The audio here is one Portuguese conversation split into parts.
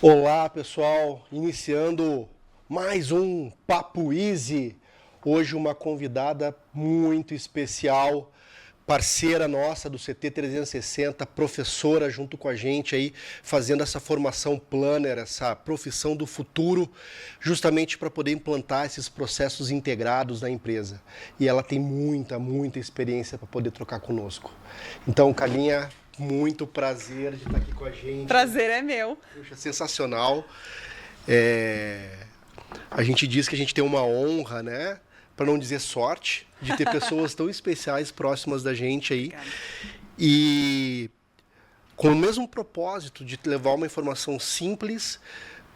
Olá, pessoal, iniciando mais um Papo Easy. Hoje uma convidada muito especial, parceira nossa do CT 360, professora junto com a gente aí, fazendo essa formação planner, essa profissão do futuro, justamente para poder implantar esses processos integrados na empresa. E ela tem muita experiência para poder trocar conosco. Então, Carlinha, muito prazer de estar aqui com a gente. Prazer é meu. Puxa, sensacional. É, A gente diz que a gente tem uma honra, né? Para não dizer sorte, de ter pessoas tão especiais próximas da gente aí. Obrigada. E com o mesmo propósito de levar uma informação simples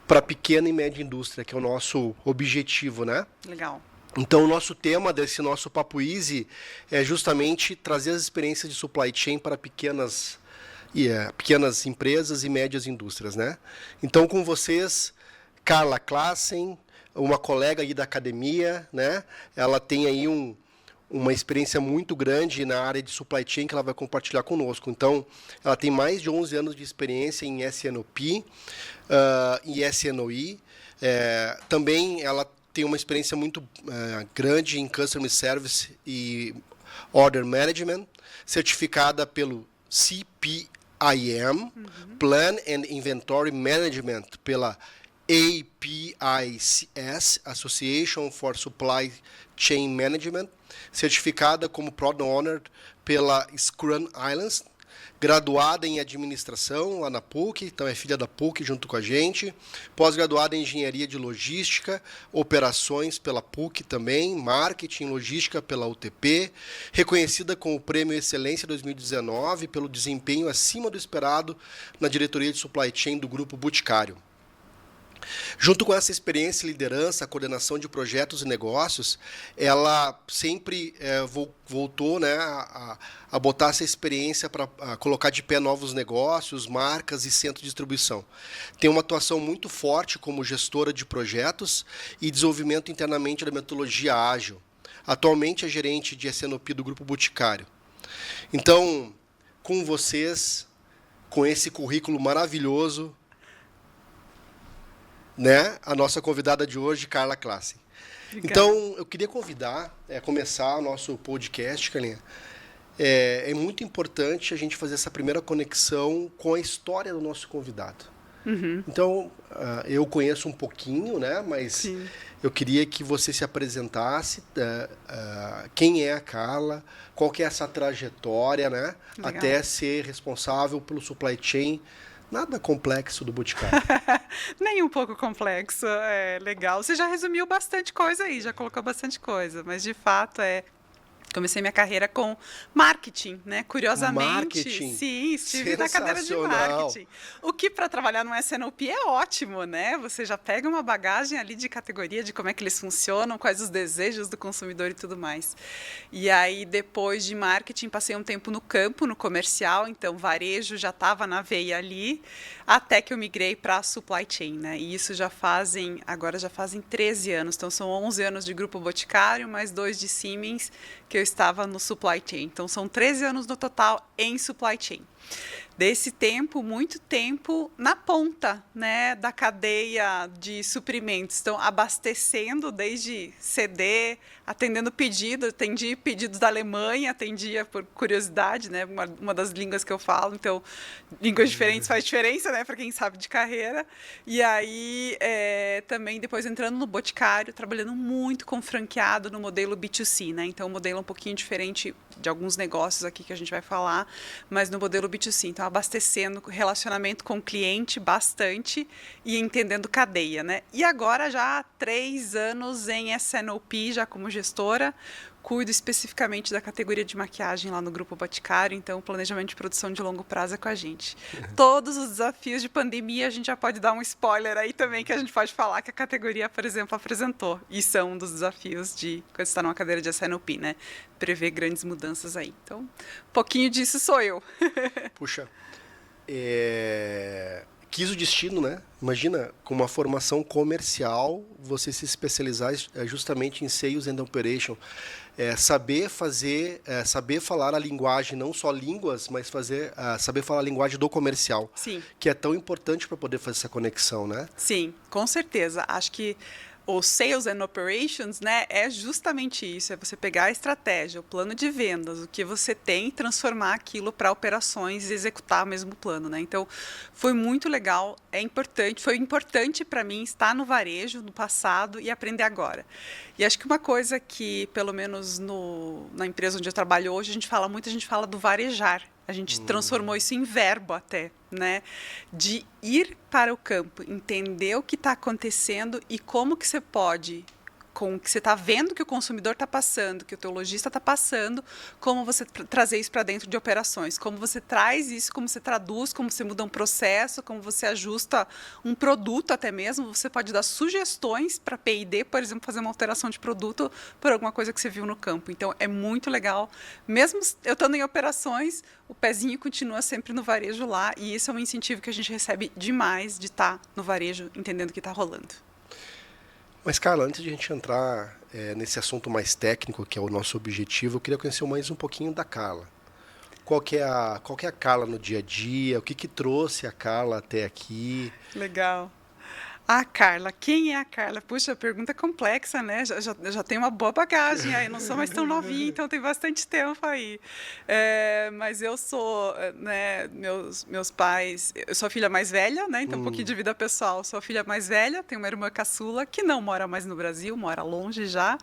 para a pequena e média indústria, que é o nosso objetivo, né? Legal. Então, o nosso tema desse nosso Papo Easy é justamente trazer as experiências de supply chain para pequenas empresas e médias indústrias, né? Então, com vocês, Carla Klassen, uma colega aí da academia, né? Ela tem aí uma experiência muito grande na área de supply chain que ela vai compartilhar conosco. Então, ela tem mais de 11 anos de experiência em S&OP e S&OE. Também ela tem uma experiência muito grande em Customer Service e Order Management, certificada pelo CPIM, Plan and Inventory Management, pela APICS, Association for Supply Chain Management, certificada como Product Owner pela Scrum Islands, graduada em administração lá na PUC, então é filha da PUC junto com a gente, pós-graduada em engenharia de logística, operações pela PUC também, marketing e logística pela UTP, reconhecida com o Prêmio Excelência 2019 pelo desempenho acima do esperado na diretoria de supply chain do Grupo Boticário. Junto com essa experiência, liderança, coordenação de projetos e negócios, ela sempre voltou, né, a botar essa experiência para colocar de pé novos negócios, marcas e centro de distribuição. Tem uma atuação muito forte como gestora de projetos e desenvolvimento internamente da metodologia ágil. Atualmente é gerente de S&OP do Grupo Boticário. Então, com vocês, com esse currículo maravilhoso, né? A nossa convidada de hoje, Carla Klassen. Então, eu queria começar o nosso podcast, Carlinha. É muito importante a gente fazer essa primeira conexão com a história do nosso convidado. Então, eu conheço um pouquinho, né? Mas Sim. eu queria que você se apresentasse, quem é a Carla, qual que é essa trajetória, né? Legal. Até ser responsável pelo supply chain. Nada complexo do Boticário. Nem um pouco complexo, é legal. Você já resumiu bastante coisa aí, já colocou bastante coisa, mas de fato comecei minha carreira com marketing, né? Curiosamente, Marketing? sim, estive na cadeira de Sensacional. marketing. O que para trabalhar no S&OP é ótimo, né? Você já pega uma bagagem ali de categoria, de como é que eles funcionam, quais os desejos do consumidor e tudo mais. E aí, depois de marketing, passei um tempo no campo, no comercial, então varejo já estava na veia ali, até que eu migrei para a supply chain, né? E isso agora já fazem 13 anos, então são 11 anos de Grupo Boticário, mais 2 de Siemens, que eu estava no supply chain. Então, são 13 anos no total em supply chain. Desse tempo, muito tempo na ponta, né, da cadeia de suprimentos. Então, abastecendo desde CD, atendendo pedido, atendi pedidos da Alemanha, atendia por curiosidade, né, uma das línguas que eu falo. Então, línguas diferentes faz diferença, né, para quem sabe de carreira. E aí, também depois entrando no Boticário, trabalhando muito com franqueado no modelo B2C, né. Então, um modelo um pouquinho diferente de alguns negócios aqui que a gente vai falar, mas no modelo B2C. Então, abastecendo relacionamento com o cliente bastante e entendendo cadeia, né? E agora já há 3 anos em S&OP, já como gestora, cuido especificamente da categoria de maquiagem lá no Grupo Boticário, então planejamento de produção de longo prazo é com a gente. Todos os desafios de pandemia, a gente já pode dar um spoiler aí também, que a gente pode falar que a categoria, por exemplo, apresentou, e são um dos desafios de quando você está numa cadeira de S&OP, né? Prever grandes mudanças aí. Então, um pouquinho disso sou eu. Puxa, quis o destino, né? Imagina, com uma formação comercial, você se especializar justamente em Sales and Operation. Saber fazer, saber falar a linguagem, não só línguas, mas saber falar a linguagem do comercial. Sim. Que é tão importante para poder fazer essa conexão, né? Sim, com certeza. Acho que o Sales and Operations, né, é justamente isso, é você pegar a estratégia, o plano de vendas, o que você tem e transformar aquilo para operações e executar o mesmo plano, né? Então, foi muito legal, foi importante para mim estar no varejo no passado e aprender agora. E acho que uma coisa que, pelo menos na empresa onde eu trabalho hoje, a gente fala do varejar. A gente transformou isso em verbo até, né? De ir para o campo, entender o que está acontecendo e como que você pode, com o que você está vendo que o consumidor está passando, que o teu lojista está passando, como você trazer isso para dentro de operações, como você traz isso, como você traduz, como você muda um processo, como você ajusta um produto até mesmo, você pode dar sugestões para P&D, por exemplo, fazer uma alteração de produto por alguma coisa que você viu no campo. Então, é muito legal. Mesmo eu estando em operações, o pezinho continua sempre no varejo lá, e isso é um incentivo que a gente recebe demais de estar no varejo, entendendo o que está rolando. Mas, Carla, antes de a gente entrar nesse assunto mais técnico, que é o nosso objetivo, eu queria conhecer mais um pouquinho da Carla. Qual que é a Carla no dia a dia? O que trouxe a Carla até aqui? Legal. A Carla, quem é a Carla? Puxa, pergunta complexa, né? Já tem uma boa bagagem aí, não sou mais tão novinha, então tem bastante tempo aí. Mas eu sou, né, meus pais, eu sou a filha mais velha, né? Então um pouquinho de vida pessoal, sou a filha mais velha, tenho uma irmã caçula que não mora mais no Brasil, mora longe já.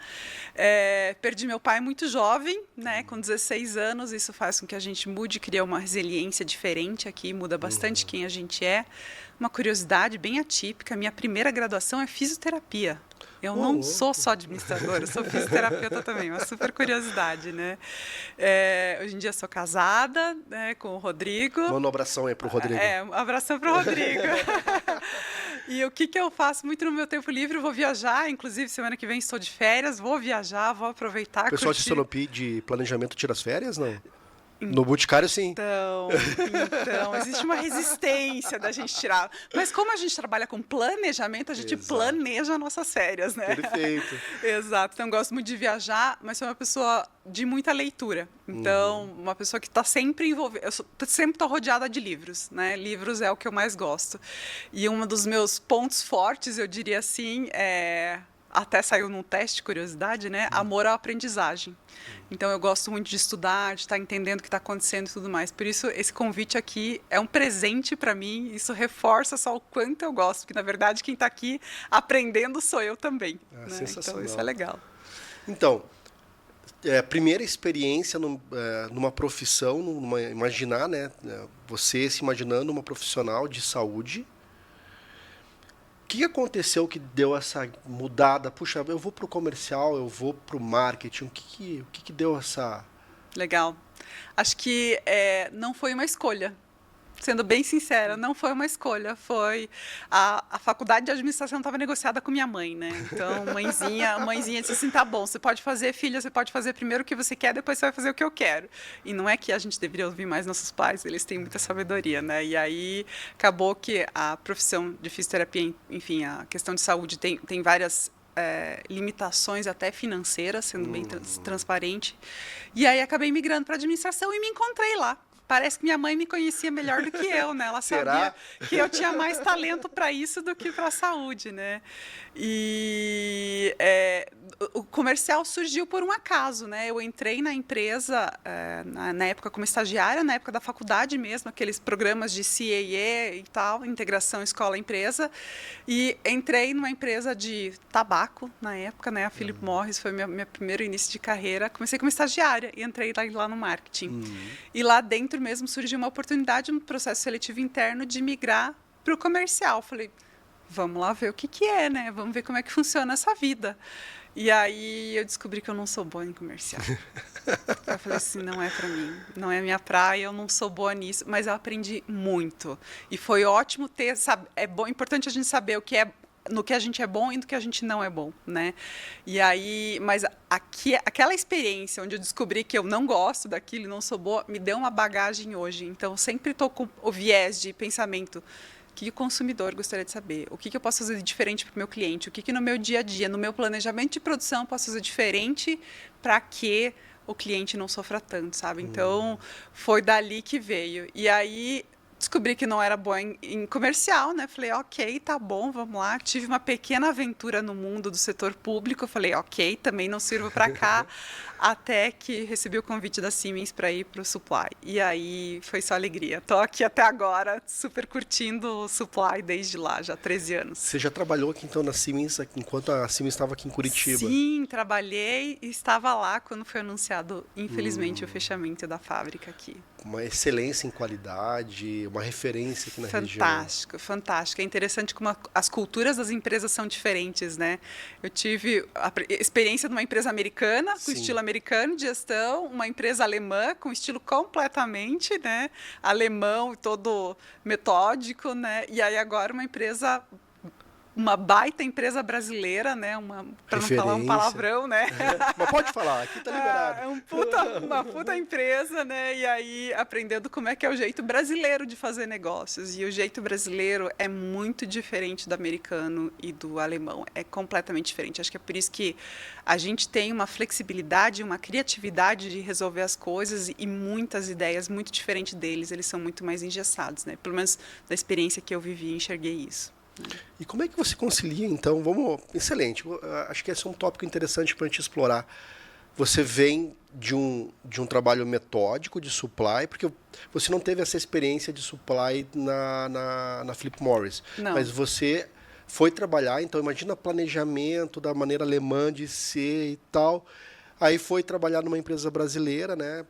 Perdi meu pai muito jovem, né? Com 16 anos, isso faz com que a gente mude, cria uma resiliência diferente aqui, muda bastante quem a gente é. Uma curiosidade bem atípica, minha primeira graduação é fisioterapia. Eu não sou só administradora, eu sou fisioterapeuta também, uma super curiosidade, né? Hoje em dia sou casada, né, com o Rodrigo. Manda um abração aí pro Rodrigo. Um abração pro Rodrigo. E o que eu faço muito no meu tempo livre? Eu vou viajar, inclusive semana que vem estou de férias, vou viajar, vou aproveitar. O pessoal de Sonopi de planejamento tira as férias, não? No Boticário, sim. Então, existe uma resistência da gente tirar. Mas como a gente trabalha com planejamento, a gente planeja nossas férias, né? Perfeito. Exato. Então, gosto muito de viajar, mas sou uma pessoa de muita leitura. Então, uma pessoa que está sempre envolvida. Eu sempre estou rodeada de livros, né? Livros é o que eu mais gosto. E um dos meus pontos fortes, eu diria assim, até saiu num teste, curiosidade, né? Amor à aprendizagem. Então, eu gosto muito de estudar, de estar entendendo o que está acontecendo e tudo mais. Por isso, esse convite aqui é um presente para mim. Isso reforça só o quanto eu gosto, porque, na verdade, quem está aqui aprendendo sou eu também. Né? Sensacional. Então, isso é legal. Então, primeira experiência numa profissão, imaginar, né? Você se imaginando uma profissional de saúde. O que aconteceu que deu essa mudada? Puxa, eu vou para o comercial, eu vou para o marketing. O que deu essa... Legal. Acho que não foi uma escolha. Sendo bem sincera, não foi uma escolha. Foi a faculdade de administração estava negociada com minha mãe, né? Então, mãezinha disse assim, tá bom, você pode fazer, filha, você pode fazer primeiro o que você quer, depois você vai fazer o que eu quero. E não é que a gente deveria ouvir mais nossos pais, eles têm muita sabedoria, né? E aí acabou que a profissão de fisioterapia, enfim, a questão de saúde tem várias limitações até financeiras, sendo bem transparente. E aí acabei migrando para a administração e me encontrei lá. Parece que minha mãe me conhecia melhor do que eu, né? Ela sabia que eu tinha mais talento para isso do que para a saúde, né? E o comercial surgiu por um acaso, né? Eu entrei na empresa na época como estagiária, na época da faculdade mesmo, aqueles programas de CAE e tal, integração escola-empresa, e entrei numa empresa de tabaco na época, né? A Philip Morris foi meu primeiro início de carreira. Comecei como estagiária e entrei lá no marketing. E lá dentro mesmo surgiu uma oportunidade, um processo seletivo interno de migrar para o comercial. Falei, vamos lá ver o que é, né? Vamos ver como é que funciona essa vida. E aí eu descobri que eu não sou boa em comercial. Eu falei assim, não é para mim, não é minha praia, eu não sou boa nisso, mas eu aprendi muito. E foi ótimo ter, importante a gente saber no que a gente é bom e no que a gente não é bom, né? E aí, mas aquela experiência onde eu descobri que eu não gosto daquilo e não sou boa, me deu uma bagagem hoje. Então, eu sempre estou com o viés de pensamento, O que o consumidor gostaria de saber? O que eu posso fazer de diferente para o meu cliente? O que no meu dia a dia, no meu planejamento de produção, eu posso fazer diferente para que o cliente não sofra tanto, sabe? Então, foi dali que veio. E aí, descobri que não era boa em comercial, né? Falei, ok, tá bom, vamos lá. Tive uma pequena aventura no mundo do setor público. Falei, ok, também não sirvo para cá. Até que recebi o convite da Siemens para ir para o Supply. E aí foi só alegria. Estou aqui até agora, super curtindo o Supply desde lá, já há 13 anos. Você já trabalhou aqui então na Siemens, enquanto a Siemens estava aqui em Curitiba? Sim, trabalhei e estava lá quando foi anunciado, infelizmente, o fechamento da fábrica aqui. Uma excelência em qualidade, uma referência aqui na região. Fantástico, fantástico. É interessante como as culturas das empresas são diferentes, né? Eu tive a experiência de uma empresa americana, com estilo americano de gestão, uma empresa alemã com estilo completamente, né, alemão, todo metódico, né? E aí agora uma baita empresa brasileira, né? Para não falar um palavrão, né? Mas pode falar, aqui tá liberado. Uma puta empresa, né? E aí aprendendo como é que é o jeito brasileiro de fazer negócios. E o jeito brasileiro é muito diferente do americano e do alemão. É completamente diferente. Acho que é por isso que a gente tem uma flexibilidade, uma criatividade de resolver as coisas e muitas ideias muito diferentes deles. Eles são muito mais engessados, né? Pelo menos da experiência que eu vivi, enxerguei isso. E como é que você concilia, então? Excelente. Acho que esse é um tópico interessante para a gente explorar. Você vem de um trabalho metódico de supply, porque você não teve essa experiência de supply na Philip Morris. Não. Mas você foi trabalhar, então imagina planejamento da maneira alemã de ser e tal. Aí foi trabalhar numa empresa brasileira, né?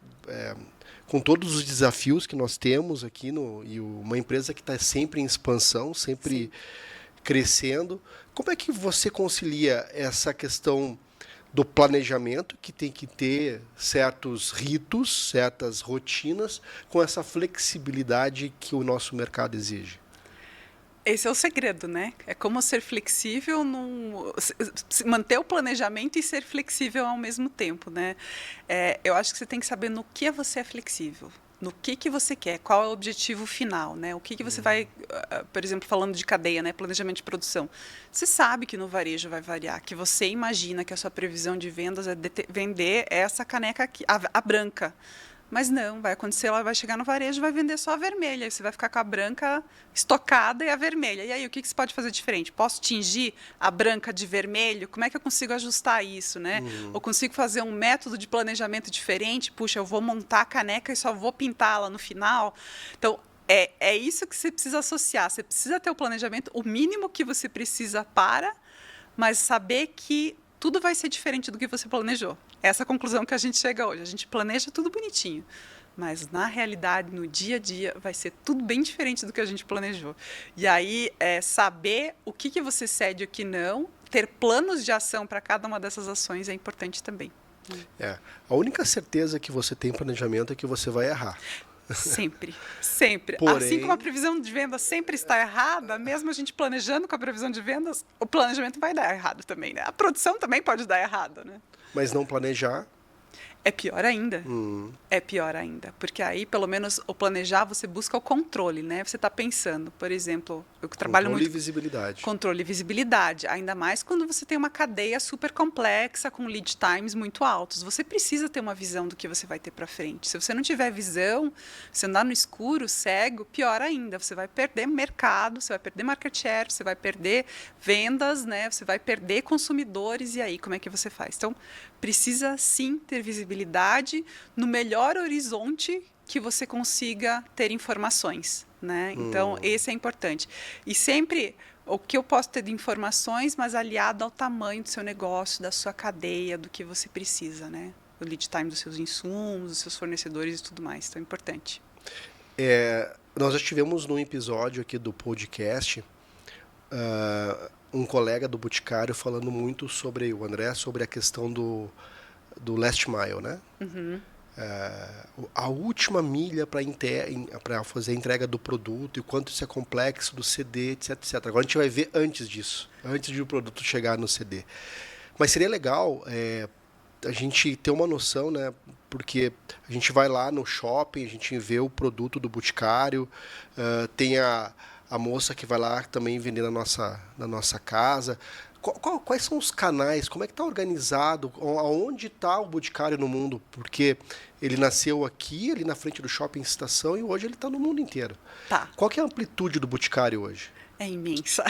Com todos os desafios que nós temos aqui, e uma empresa que está sempre em expansão, sempre crescendo. Como é que você concilia essa questão do planejamento, que tem que ter certos ritos, certas rotinas, com essa flexibilidade que o nosso mercado exige? Esse é o segredo, né? É como ser flexível, manter o planejamento e ser flexível ao mesmo tempo, né? Eu acho que você tem que saber no que você é flexível, no que você quer, qual é o objetivo final, né? O que você vai, por exemplo, falando de cadeia, né? Planejamento de produção. Você sabe que no varejo vai variar, que você imagina que a sua previsão de vendas é vender essa caneca aqui, a branca. Mas não, vai acontecer, ela vai chegar no varejo e vai vender só a vermelha. Aí você vai ficar com a branca estocada e a vermelha. E aí, o que você pode fazer diferente? Posso tingir a branca de vermelho? Como é que eu consigo ajustar isso, né? Eu consigo fazer um método de planejamento diferente? Puxa, eu vou montar a caneca e só vou pintá-la no final. Então, é isso que você precisa associar. Você precisa ter o planejamento, o mínimo que você precisa mas saber que tudo vai ser diferente do que você planejou. Essa é a conclusão que a gente chega hoje. A gente planeja tudo bonitinho, mas na realidade, no dia a dia, vai ser tudo bem diferente do que a gente planejou. E aí, saber o que você cede e o que não, ter planos de ação para cada uma dessas ações é importante também. A única certeza que você tem em planejamento é que você vai errar. Sempre, sempre. Porém, assim como a previsão de vendas sempre está errada, mesmo a gente planejando com a previsão de vendas, o planejamento vai dar errado também, né? A produção também pode dar errado, né? Mas não planejar... É pior ainda. É pior ainda. Porque aí, pelo menos, o planejar, você busca o controle, né? Você está pensando, por exemplo, eu trabalho muito... Controle e visibilidade. Controle e visibilidade. Ainda mais quando você tem uma cadeia super complexa, com lead times muito altos. Você precisa ter uma visão do que você vai ter para frente. Se você não tiver visão, você andar no escuro, cego, pior ainda. Você vai perder mercado, você vai perder market share, você vai perder vendas, né? Você vai perder consumidores. E aí, como é que você faz? Então, precisa sim ter visibilidade no melhor horizonte que você consiga ter informações, né? Então, esse é importante. E sempre o que eu posso ter de informações, mas aliado ao tamanho do seu negócio, da sua cadeia, do que você precisa, né? O lead time dos seus insumos, dos seus fornecedores e tudo mais. Então, é importante. Nós já tivemos num episódio aqui do podcast um colega do Boticário falando muito sobre o André, sobre a questão do last mile, né? A última milha para fazer a entrega do produto e o quanto isso é complexo do CD, etc, etc. Agora a gente vai ver antes disso, antes de o produto chegar no CD. Mas seria legal a gente ter uma noção, né? Porque a gente vai lá no shopping, a gente vê o produto do Boticário, tem a a moça que vai lá também vender na nossa casa. Quais são os canais? Como é que está organizado? Aonde está o Boticário no mundo? Porque ele nasceu aqui, ali na frente do Shopping Estação, e hoje ele está no mundo inteiro. Tá. Qual que é a amplitude do Boticário hoje? É imensa.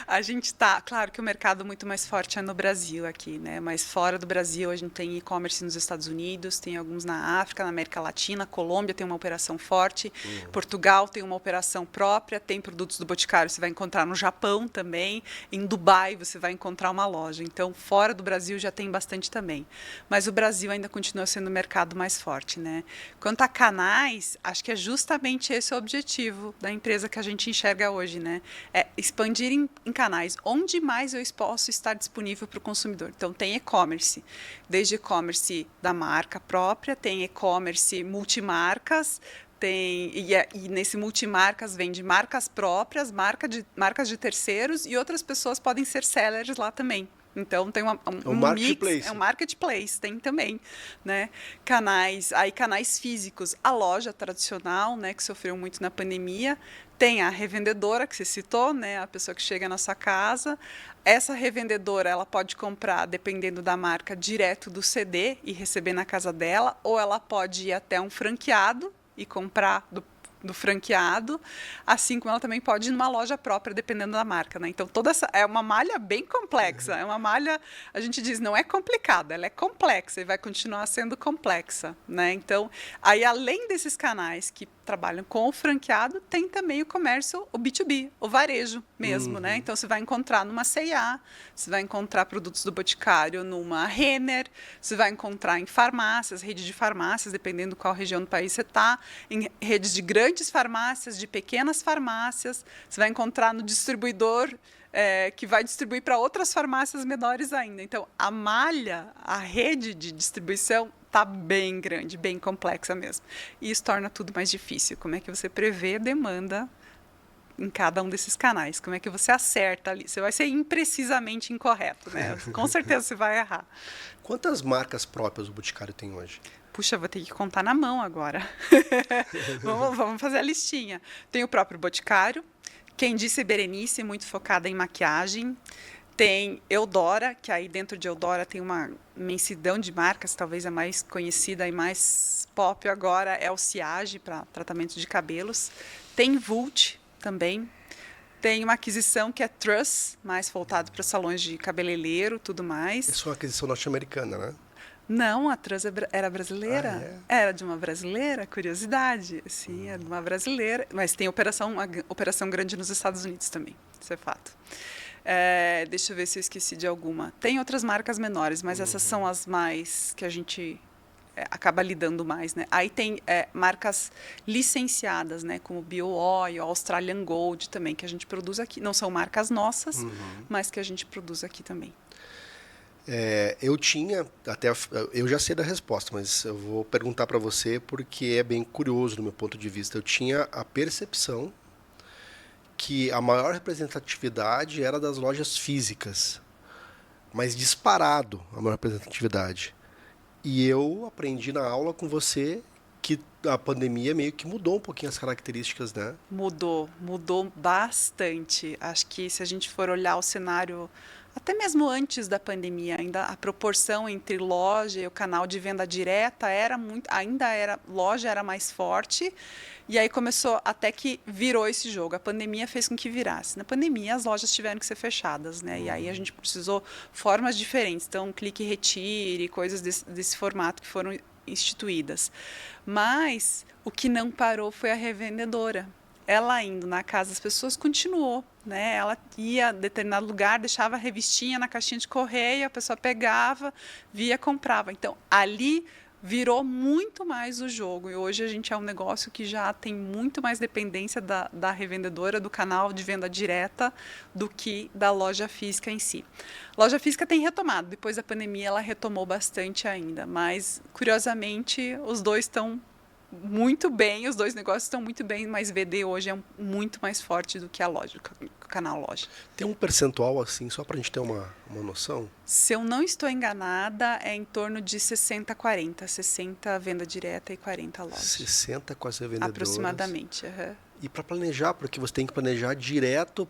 A gente tá, claro que o mercado muito mais forte é no Brasil aqui, né? Mas fora do Brasil a gente tem e-commerce nos Estados Unidos, tem alguns na África, na América Latina, Colômbia tem uma operação forte, Portugal tem uma operação própria, tem produtos do Boticário, você vai encontrar no Japão também, em Dubai você vai encontrar uma loja. Então, fora do Brasil já tem bastante também. Mas o Brasil ainda continua sendo o mercado mais forte, né? Quanto a canais, acho que é justamente esse o objetivo da empresa que a gente enxerga hoje, né? É expandir em canais onde mais eu posso estar disponível para o consumidor. Então, tem e-commerce, desde e-commerce da marca própria, tem e-commerce multimarcas, e nesse multimarcas vende marcas próprias, marcas de terceiros, e outras pessoas podem ser sellers lá também. Então tem um mix, é um marketplace, tem também, né? Canais físicos, a loja tradicional, né, que sofreu muito na pandemia, tem a revendedora que você citou, né, a pessoa que chega na sua casa. Essa revendedora, ela pode comprar, dependendo da marca, direto do CD e receber na casa dela, ou ela pode ir até um franqueado e comprar do franqueado, assim como ela também pode ir numa loja própria, dependendo da marca, né? Então, toda essa é uma malha bem complexa, é uma malha, a gente diz, não é complicada, ela é complexa e vai continuar sendo complexa, né? Então, aí além desses canais que trabalham com o franqueado, tem também o comércio, o B2B, o varejo mesmo, né? Então, você vai encontrar numa C&A, você vai encontrar produtos do Boticário numa Renner, você vai encontrar em farmácias, rede de farmácias, dependendo qual região do país você está, em redes de grandes farmácias, de pequenas farmácias, você vai encontrar no distribuidor que vai distribuir para outras farmácias menores ainda. Então, a malha, a rede de distribuição está bem grande, bem complexa mesmo. E isso torna tudo mais difícil. Como é que você prevê a demanda em cada um desses canais? Como é que você acerta ali? Você vai ser imprecisamente incorreto, né? Com certeza você vai errar. Quantas marcas próprias o Boticário tem hoje? Puxa, vou ter que contar na mão agora. Vamos fazer a listinha. Tem o próprio Boticário, Quem Disse Berenice, muito focada em maquiagem. Tem Eudora, que aí dentro de Eudora tem uma imensidão de marcas, talvez a mais conhecida e mais pop agora é o Ciage, para tratamento de cabelos. Tem Vult também. Tem uma aquisição que é Truss, mais voltado para salões de cabeleireiro, tudo mais. Isso é uma aquisição norte-americana, né? Não, a Truss era brasileira. Ah, é? Era de uma brasileira, curiosidade. Sim, é de uma brasileira. Mas tem operação grande nos Estados Unidos também, isso é fato. Deixa eu ver se eu esqueci de alguma. Tem outras marcas menores, mas essas são as mais que a gente acaba lidando mais, né? Aí tem marcas licenciadas, né? Como BioOil, Australian Gold também, que a gente produz aqui. Não são marcas nossas, mas que a gente produz aqui também. Eu já sei da resposta, mas eu vou perguntar para você porque é bem curioso do meu ponto de vista. Eu tinha a percepção que a maior representatividade era das lojas físicas, mas disparado a maior representatividade. E eu aprendi na aula com você que a pandemia meio que mudou um pouquinho as características, né? Mudou bastante. Acho que se a gente for olhar o cenário, até mesmo antes da pandemia, ainda a proporção entre loja e o canal de venda direta loja era mais forte. E aí começou, até que virou esse jogo. A pandemia fez com que virasse. Na pandemia, as lojas tiveram que ser fechadas, né? E aí a gente precisou formas diferentes. Então, clique e retire, coisas desse formato que foram instituídas. Mas o que não parou foi a revendedora. Ela indo na casa das pessoas continuou, né? Ela ia a determinado lugar, deixava a revistinha na caixinha de correio, a pessoa pegava, via, comprava. Então, ali virou muito mais o jogo. E hoje a gente é um negócio que já tem muito mais dependência da revendedora, do canal de venda direta, do que da loja física em si. Loja física tem retomado. Depois da pandemia, ela retomou bastante ainda. Mas, curiosamente, os dois estão muito bem, os dois negócios estão muito bem, mas VD hoje é muito mais forte do que a loja, o canal loja. Tem um percentual assim, só para a gente ter uma noção? Se eu não estou enganada, é em torno de 60-40. 60 venda direta e 40 loja. 60 com as revendedoras. Aproximadamente. Uhum. E para planejar, porque você tem que planejar direto,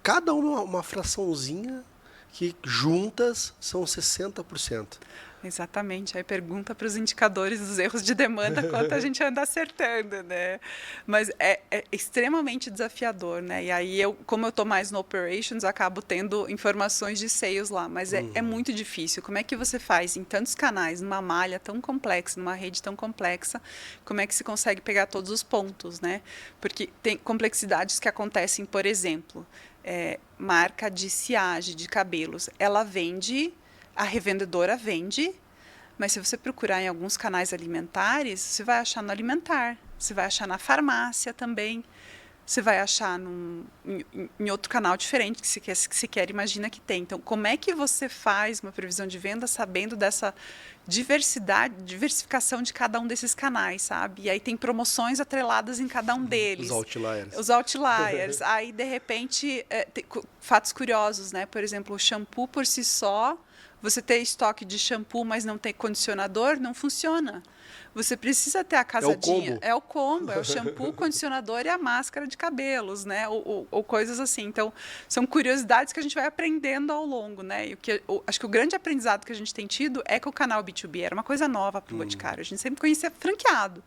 cada uma fraçãozinha que juntas são 60%. Exatamente. Aí pergunta para os indicadores dos erros de demanda quanto a gente anda acertando, né? Mas é extremamente desafiador, né? E aí, como eu estou mais no operations, acabo tendo informações de sales lá. Mas é muito difícil. Como é que você faz em tantos canais, numa malha tão complexa, numa rede tão complexa, como é que se consegue pegar todos os pontos, né? Porque tem complexidades que acontecem, por exemplo, marca de Siage, de cabelos. Ela vende... A revendedora vende, mas se você procurar em alguns canais alimentares, você vai achar no alimentar, você vai achar na farmácia também, você vai achar em outro canal diferente que se quer imagina que tem. Então, como é que você faz uma previsão de venda sabendo dessa diversificação de cada um desses canais, sabe? E aí tem promoções atreladas em cada um deles. Os outliers. Os outliers. Aí, de repente, fatos curiosos, né? Por exemplo, o shampoo por si só, você ter estoque de shampoo, mas não ter condicionador, não funciona. Você precisa ter a casadinha. É o combo, é o shampoo, o condicionador e a máscara de cabelos, né? Ou coisas assim. Então, são curiosidades que a gente vai aprendendo ao longo, né? E acho que o grande aprendizado que a gente tem tido é que o canal B2B era uma coisa nova para o Boticário. A gente sempre conhecia franqueado.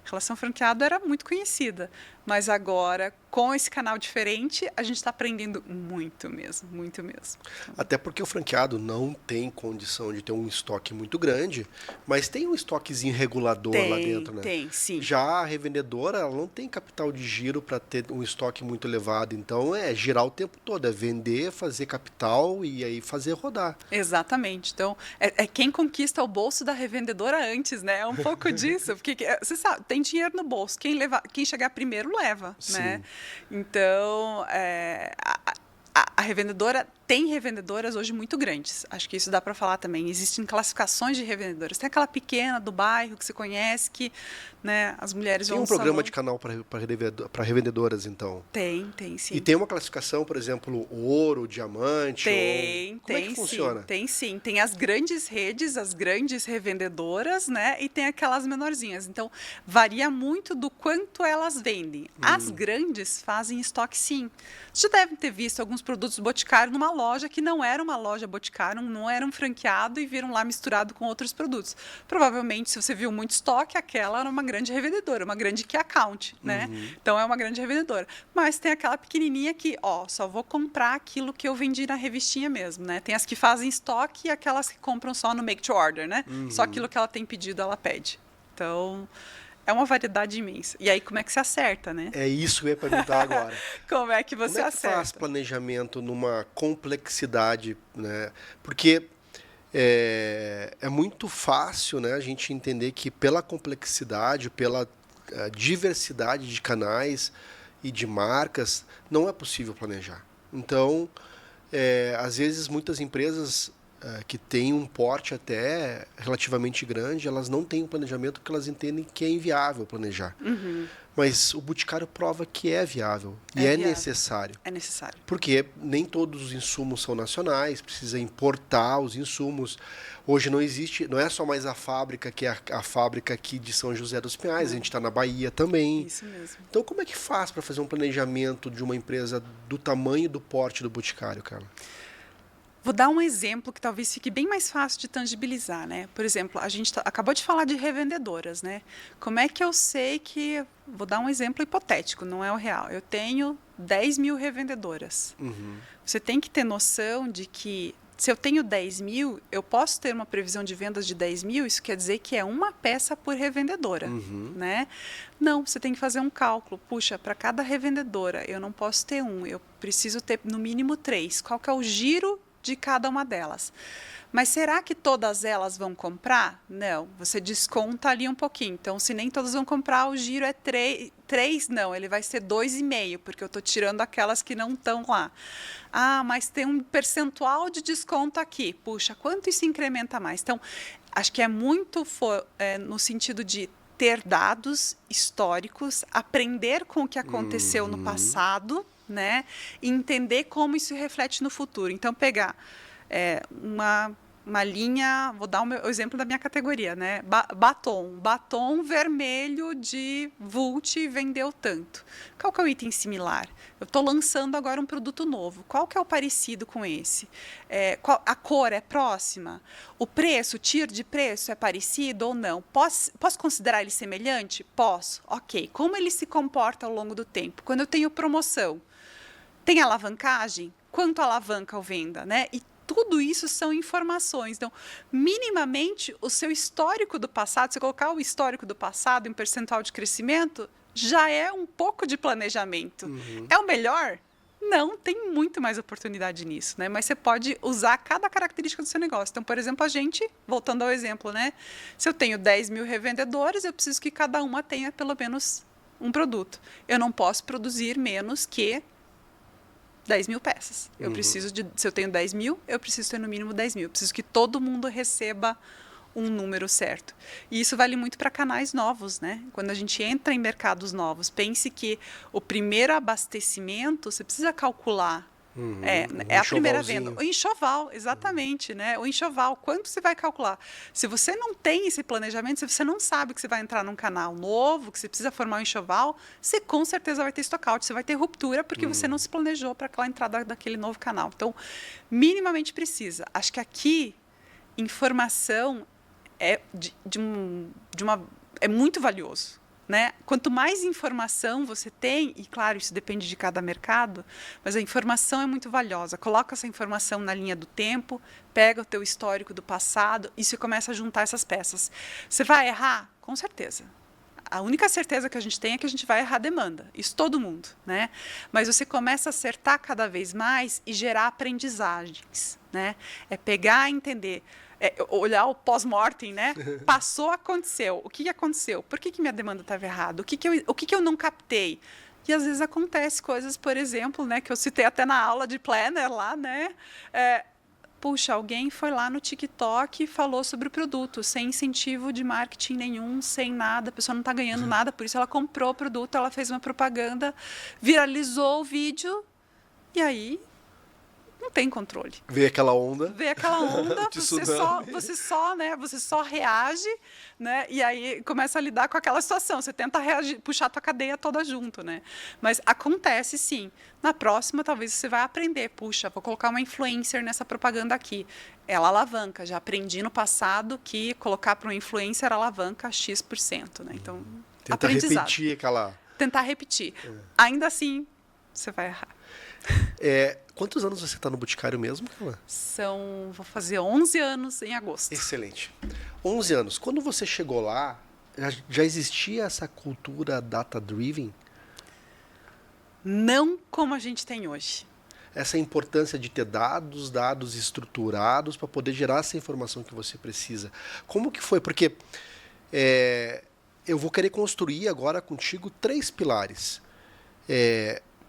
A relação franqueado era muito conhecida. Mas agora, com esse canal diferente, a gente está aprendendo muito mesmo, muito mesmo. Até porque o franqueado não tem condição de ter um estoque muito grande, mas tem um estoquezinho regulador lá dentro, né? Tem, sim. Já a revendedora, ela não tem capital de giro para ter um estoque muito elevado. Então, é girar o tempo todo, é vender, fazer capital e aí fazer rodar. Exatamente. Então, é quem conquista o bolso da revendedora antes, né? É um pouco disso. Porque, você sabe, tem dinheiro no bolso. Quem chegar primeiro leva, Sim. né? Então, a revendedora tem revendedoras hoje muito grandes. Acho que isso dá para falar também. Existem classificações de revendedoras. Tem aquela pequena do bairro que se conhece, que, né, as mulheres vão Tem ao um programa salão. de canal para revendedoras, então? Tem sim. E tem uma classificação, por exemplo, ouro, diamante? Como é que funciona? Sim, tem sim. Tem as grandes redes, as grandes revendedoras, né? E tem aquelas menorzinhas. Então, varia muito do quanto elas vendem. As grandes fazem estoque, sim. Você já deve ter visto alguns produtos Boticário numa loja que não era uma loja Boticário, não era um franqueado e viram lá misturado com outros produtos. Provavelmente, se você viu muito estoque, aquela era uma grande revendedora, uma grande key account, né? Então, é uma grande revendedora. Mas tem aquela pequenininha que, só vou comprar aquilo que eu vendi na revistinha mesmo, né? Tem as que fazem estoque e aquelas que compram só no make to order, né? Só aquilo que ela tem pedido, ela pede. Então, é uma variedade imensa. E aí, como é que se acerta, né? É isso que eu ia perguntar agora. Como é que você Como é que acerta? faz planejamento numa complexidade, né? Porque é muito fácil, né, a gente entender que pela complexidade, pela diversidade de canais e de marcas, não é possível planejar. Então, às vezes, muitas empresas que têm um porte até relativamente grande, elas não têm um planejamento porque elas entendem que é inviável planejar. Mas o Boticário prova que é viável e é viável. necessário. É necessário. Porque nem todos os insumos são nacionais, precisa importar os insumos. Hoje não é só mais a fábrica, que é a fábrica aqui de São José dos Pinhais, a gente está na Bahia também. Isso mesmo. Então, como é que faz para fazer um planejamento de uma empresa do tamanho e do porte do Boticário, Carla? Vou dar um exemplo que talvez fique bem mais fácil de tangibilizar, né? Por exemplo, a gente acabou de falar de revendedoras, né? Como é que eu sei que... Vou dar um exemplo hipotético, não é o real. Eu tenho 10 mil revendedoras. Você tem que ter noção de que se eu tenho 10 mil, eu posso ter uma previsão de vendas de 10 mil, isso quer dizer que é uma peça por revendedora, né? Não, você tem que fazer um cálculo. Puxa, para cada revendedora, eu não posso ter um, eu preciso ter no mínimo 3. Qual que é o giro de cada uma delas? Mas será que todas elas vão comprar? Não, você desconta ali um pouquinho. Então, se nem todas vão comprar, o giro é 3, não, ele vai ser 2,5, porque eu estou tirando aquelas que não estão lá. Ah, mas tem um percentual de desconto aqui. Puxa, quanto isso incrementa mais? Então, acho que é muito no sentido de ter dados históricos, aprender com o que aconteceu no passado, né? E entender como isso reflete no futuro. Então, pegar uma linha, vou dar o exemplo da minha categoria, né? Batom vermelho de Vult vendeu tanto. Qual que é o item similar? Eu estou lançando agora um produto novo. Qual que é o parecido com esse? A cor é próxima? O preço, o tier de preço é parecido ou não? Posso considerar ele semelhante? Posso. Ok. Como ele se comporta ao longo do tempo? Quando eu tenho promoção, tem alavancagem? Quanto alavanca a venda, né? E tudo isso são informações. Então, minimamente, o seu histórico do passado, se colocar o histórico do passado em percentual de crescimento, já é um pouco de planejamento. É o melhor? Não, tem muito mais oportunidade nisso, né? Mas você pode usar cada característica do seu negócio. Então, por exemplo, a gente, voltando ao exemplo, né? Se eu tenho 10 mil revendedores, eu preciso que cada uma tenha pelo menos um produto. Eu não posso produzir menos que 10 mil peças. Eu preciso se eu tenho 10 mil, eu preciso ter no mínimo 10 mil. Eu preciso que todo mundo receba um número certo. E isso vale muito para canais novos, né? Quando a gente entra em mercados novos, pense que o primeiro abastecimento, você precisa calcular. É a primeira venda. O enxoval, exatamente, né? O enxoval, quanto você vai calcular? Se você não tem esse planejamento, se você não sabe que você vai entrar num canal novo, que você precisa formar um enxoval, você com certeza vai ter stockout, você vai ter ruptura, porque você não se planejou para aquela entrada daquele novo canal. Então, minimamente precisa. Acho que aqui, informação é é muito valioso. Né? Quanto mais informação você tem, e claro, isso depende de cada mercado, mas a informação é muito valiosa. Coloca essa informação na linha do tempo, pega o teu histórico do passado e você começa a juntar essas peças. Você vai errar? Com certeza. A única certeza que a gente tem é que a gente vai errar a demanda. Isso todo mundo, né? Mas você começa a acertar cada vez mais e gerar aprendizagens, né? É pegar e entender... olhar o pós-mortem, né? Passou, aconteceu. O que aconteceu? Por que minha demanda estava errada? O que eu não captei? E às vezes acontece coisas, por exemplo, né? Que eu citei até na aula de planner lá, né? Puxa, alguém foi lá no TikTok e falou sobre o produto, sem incentivo de marketing nenhum, sem nada, a pessoa não está ganhando nada, por isso ela comprou o produto, ela fez uma propaganda, viralizou o vídeo, e aí... não tem controle. Vê aquela onda, você só reage, né? E aí começa a lidar com aquela situação. Você tenta reagir, puxar a tua cadeia toda junto, né? Mas acontece sim. Na próxima, talvez você vai aprender. Puxa, vou colocar uma influencer nessa propaganda aqui. Ela alavanca. Já aprendi no passado que colocar para um influencer alavanca X%, né? Então, tenta repetir aquela... Tentar repetir. Ainda assim, você vai errar. Quantos anos você está no Boticário mesmo, Carla? Vou fazer 11 anos em agosto. Excelente. 11 anos. Quando você chegou lá, já existia essa cultura data-driven? Não como a gente tem hoje. Essa importância de ter dados estruturados para poder gerar essa informação que você precisa. Como que foi? Porque eu vou querer construir agora contigo 3 pilares.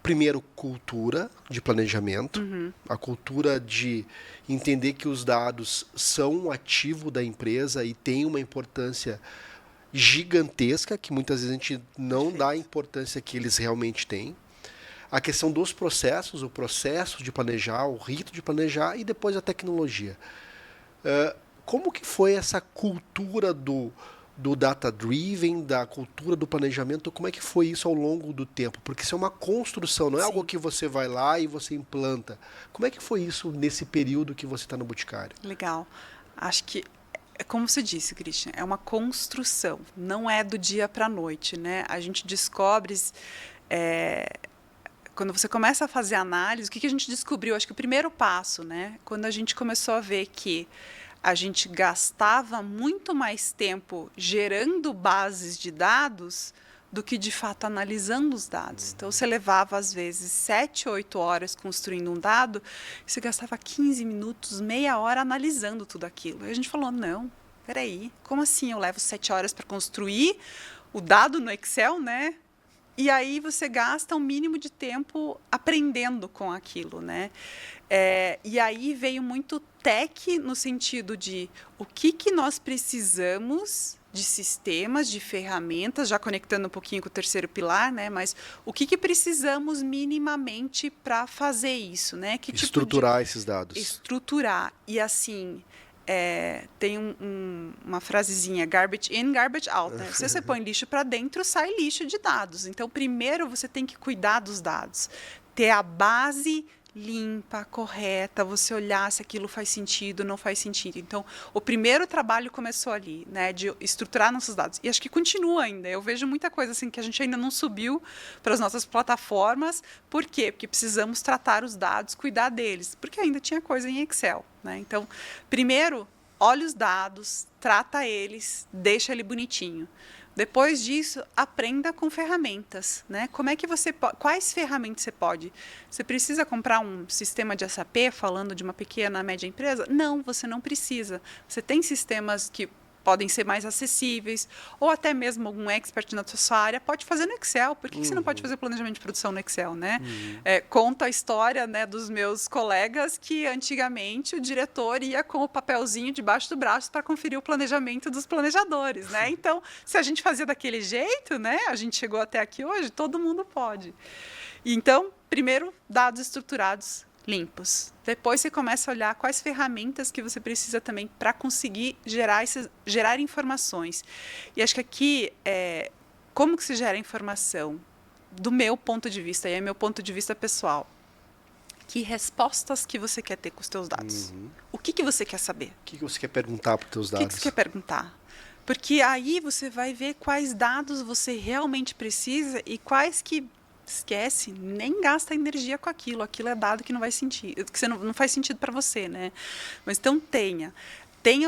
Primeiro, cultura de planejamento, a cultura de entender que os dados são um ativo da empresa e tem uma importância gigantesca, que muitas vezes a gente não dá a importância que eles realmente têm. A questão dos processos, o processo de planejar, o rito de planejar e depois a tecnologia. Como que foi essa cultura do data-driven, da cultura do planejamento, como é que foi isso ao longo do tempo? Porque isso é uma construção, não é algo que você vai lá e você implanta. Como é que foi isso nesse período que você está no Boticário? Legal. Acho que, como você disse, Christian, é uma construção, não é do dia para a noite, né? A gente descobre... quando você começa a fazer análise, o que a gente descobriu? Acho que o primeiro passo, né? Quando a gente começou a ver que a gente gastava muito mais tempo gerando bases de dados do que, de fato, analisando os dados. Então, você levava, às vezes, 7, 8 horas construindo um dado, e você gastava 15 minutos, meia hora analisando tudo aquilo. E a gente falou, não, peraí, como assim eu levo 7 horas para construir o dado no Excel, né? E aí você gasta um mínimo de tempo aprendendo com aquilo, né? E aí veio muito tech no sentido de o que nós precisamos de sistemas, de ferramentas, já conectando um pouquinho com o terceiro pilar, né? Mas o que precisamos minimamente para fazer isso, né? Estruturar esses dados. Estruturar. E assim, tem uma frasezinha, garbage in, garbage out. Né? Se você põe lixo para dentro, sai lixo de dados. Então, primeiro você tem que cuidar dos dados. Ter a base limpa, correta, você olhar se aquilo faz sentido, não faz sentido. Então, o primeiro trabalho começou ali, né, de estruturar nossos dados. E acho que continua ainda. Eu vejo muita coisa assim que a gente ainda não subiu para as nossas plataformas. Por quê? Porque precisamos tratar os dados, cuidar deles, porque ainda tinha coisa em Excel, né? Então, primeiro, olha os dados, trata eles, deixa ele bonitinho. Depois disso, aprenda com ferramentas, né? Como é que quais ferramentas você pode? Você precisa comprar um sistema de SAP falando de uma pequena, média empresa? Não, você não precisa. Você tem sistemas que podem ser mais acessíveis, ou até mesmo algum expert na sua área pode fazer no Excel. Por que você não pode fazer planejamento de produção no Excel, né? Conta a história, né, dos meus colegas que antigamente o diretor ia com o papelzinho debaixo do braço para conferir o planejamento dos planejadores, né? Então, se a gente fazia daquele jeito, né, a gente chegou até aqui hoje, todo mundo pode. Então, primeiro, dados estruturados, limpos. Depois você começa a olhar quais ferramentas que você precisa também para conseguir gerar informações. E acho que aqui, como que se gera informação? Do meu ponto de vista, e é meu ponto de vista pessoal. Que respostas que você quer ter com os teus dados? O que você quer saber? O que você quer perguntar para os teus dados? O que você quer perguntar? Porque aí você vai ver quais dados você realmente precisa e quais que esquece, nem gasta energia com aquilo. Aquilo é dado que não vai sentir, que você não faz sentido para você, né? Mas então tenha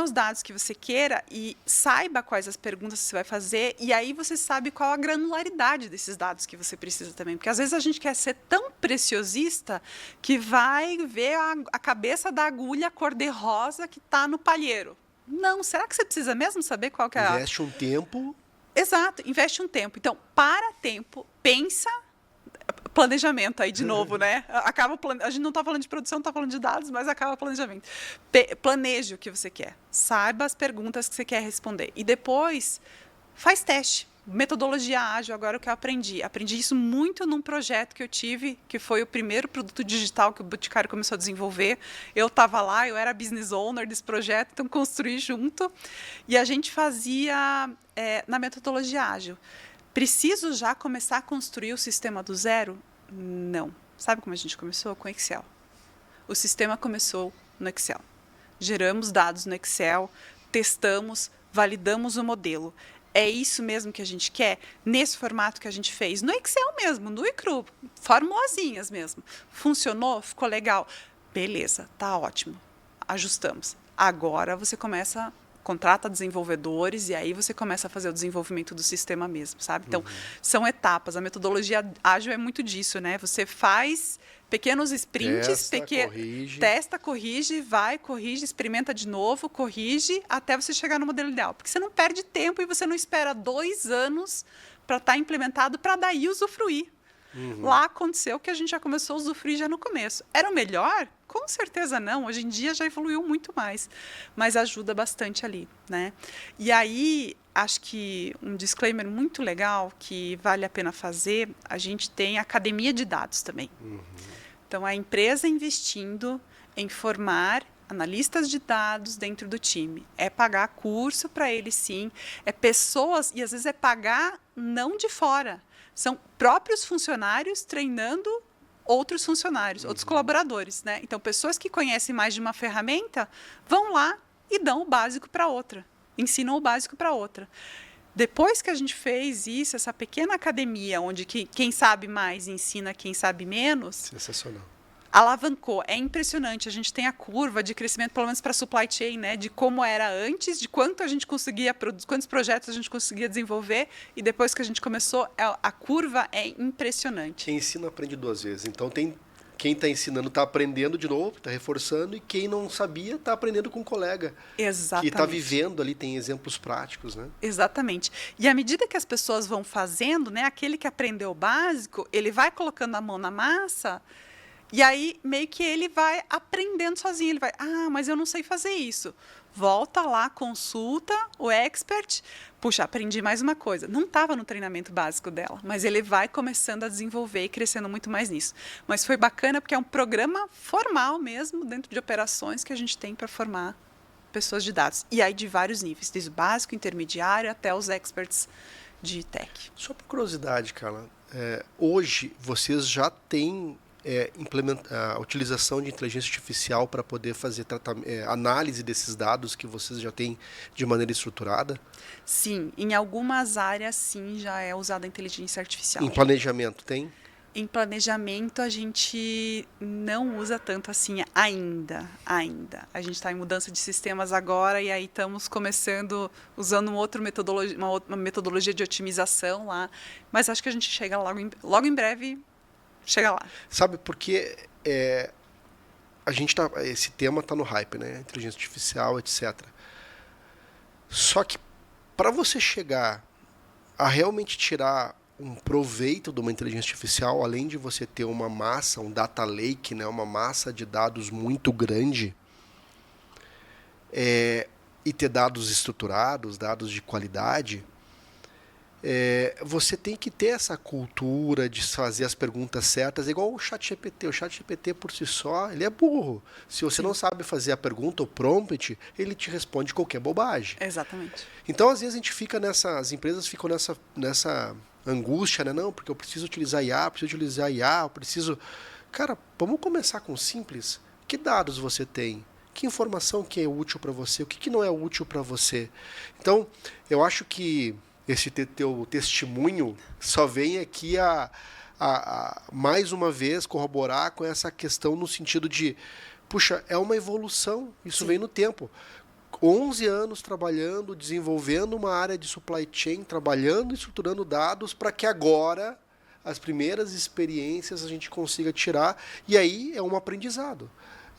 os dados que você queira e saiba quais as perguntas que você vai fazer, e aí você sabe qual a granularidade desses dados que você precisa também. Porque às vezes a gente quer ser tão preciosista que vai ver a cabeça da agulha cor-de-rosa que está no palheiro. Não, será que você precisa mesmo saber qual que é Investe um tempo. Exato, investe um tempo. Então, para tempo, pensa. Planejamento aí de novo, né? A gente não está falando de produção, está falando de dados, mas acaba planejamento. Planeje o que você quer. Saiba as perguntas que você quer responder. E depois, faz teste. Metodologia ágil, agora o que eu aprendi. Aprendi isso muito num projeto que eu tive, que foi o primeiro produto digital que o Boticário começou a desenvolver. Eu estava lá, eu era business owner desse projeto, então construí junto. E a gente fazia na metodologia ágil. Preciso já começar a construir o sistema do zero? Não. Sabe como a gente começou? Com Excel. O sistema começou no Excel. Geramos dados no Excel, testamos, validamos o modelo. É isso mesmo que a gente quer? Nesse formato que a gente fez, no Excel mesmo, no iCru, formulazinhas mesmo. Funcionou? Ficou legal? Beleza, tá ótimo. Ajustamos. Agora você contrata desenvolvedores e aí você começa a fazer o desenvolvimento do sistema mesmo, sabe? Então, são etapas. A metodologia ágil é muito disso, né? Você faz pequenos sprints, testa, corrige, corrige, experimenta de novo, corrige, até você chegar no modelo ideal. Porque você não perde tempo e você não espera 2 anos para estar implementado para daí usufruir. Lá aconteceu que a gente já começou a usufruir já no começo. Era o melhor? Com certeza não. Hoje em dia já evoluiu muito mais. Mas ajuda bastante ali, né? E aí, acho que um disclaimer muito legal que vale a pena fazer, a gente tem a academia de dados também. Então, a empresa investindo em formar analistas de dados dentro do time. É pagar curso para eles, sim. É pessoas, e às vezes é pagar não de fora. São próprios funcionários treinando outros funcionários, outros colaboradores, né? Então, pessoas que conhecem mais de uma ferramenta vão lá e dão o básico para outra, ensinam o básico para outra. Depois que a gente fez isso, essa pequena academia, onde quem sabe mais ensina quem sabe menos... Sensacional. Alavancou. É impressionante. A gente tem a curva de crescimento, pelo menos para a supply chain, né? De como era antes, de quanto a gente conseguia produzir, quantos projetos a gente conseguia desenvolver, e depois que a gente começou, a curva é impressionante. Quem ensina aprende 2 vezes. Então, quem está ensinando está aprendendo de novo, está reforçando, e quem não sabia está aprendendo com um colega. Exatamente. Que está vivendo ali, tem exemplos práticos, né? Exatamente. E à medida que as pessoas vão fazendo, né? Aquele que aprendeu o básico, ele vai colocando a mão na massa. E aí, meio que ele vai aprendendo sozinho. Ele vai, mas eu não sei fazer isso. Volta lá, consulta o expert. Puxa, aprendi mais uma coisa. Não estava no treinamento básico dela, mas ele vai começando a desenvolver e crescendo muito mais nisso. Mas foi bacana porque é um programa formal mesmo, dentro de operações, que a gente tem para formar pessoas de dados. E aí de vários níveis, desde o básico, intermediário, até os experts de tech. Só por curiosidade, Carla, hoje vocês já têm a utilização de inteligência artificial para poder fazer análise desses dados que vocês já têm de maneira estruturada? Sim, em algumas áreas, sim, já é usada a inteligência artificial. Em planejamento, tem? Em planejamento, a gente não usa tanto assim ainda. A gente está em mudança de sistemas agora e aí estamos começando usando uma metodologia de otimização lá. Mas acho que a gente chega logo em breve, chega lá. Sabe, porque esse tema está no hype, né? Inteligência artificial, etc. Só que para você chegar a realmente tirar um proveito de uma inteligência artificial, além de você ter uma massa, um data lake, né, uma massa de dados muito grande, e ter dados estruturados, dados de qualidade, você tem que ter essa cultura de fazer as perguntas certas, igual o ChatGPT. O ChatGPT por si só, ele é burro. Se você não sabe fazer a pergunta, o prompt, ele te responde qualquer bobagem. Exatamente. Então, às vezes, a gente fica as empresas ficam nessa angústia, né? Não, porque eu preciso utilizar IA, eu preciso... Cara, vamos começar com simples. Que dados você tem? Que informação que é útil para você? O que não é útil para você? Então, eu acho que esse teu testemunho só vem aqui a mais uma vez corroborar com essa questão no sentido de, puxa, é uma evolução, isso vem no tempo. 11 anos trabalhando, desenvolvendo uma área de supply chain, trabalhando e estruturando dados para que agora as primeiras experiências a gente consiga tirar, e aí é um aprendizado.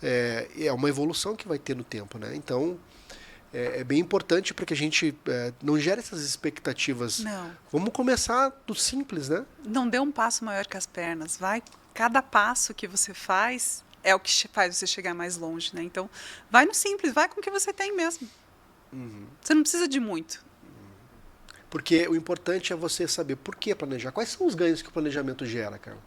É uma evolução que vai ter no tempo, né? Então, é bem importante para que a gente não gere essas expectativas. Não. Vamos começar do simples, né? Não dê um passo maior que as pernas. Cada passo que você faz é o que faz você chegar mais longe, né? Então, vai no simples, vai com o que você tem mesmo. Você não precisa de muito. Porque o importante é você saber por que planejar. Quais são os ganhos que o planejamento gera, Carla?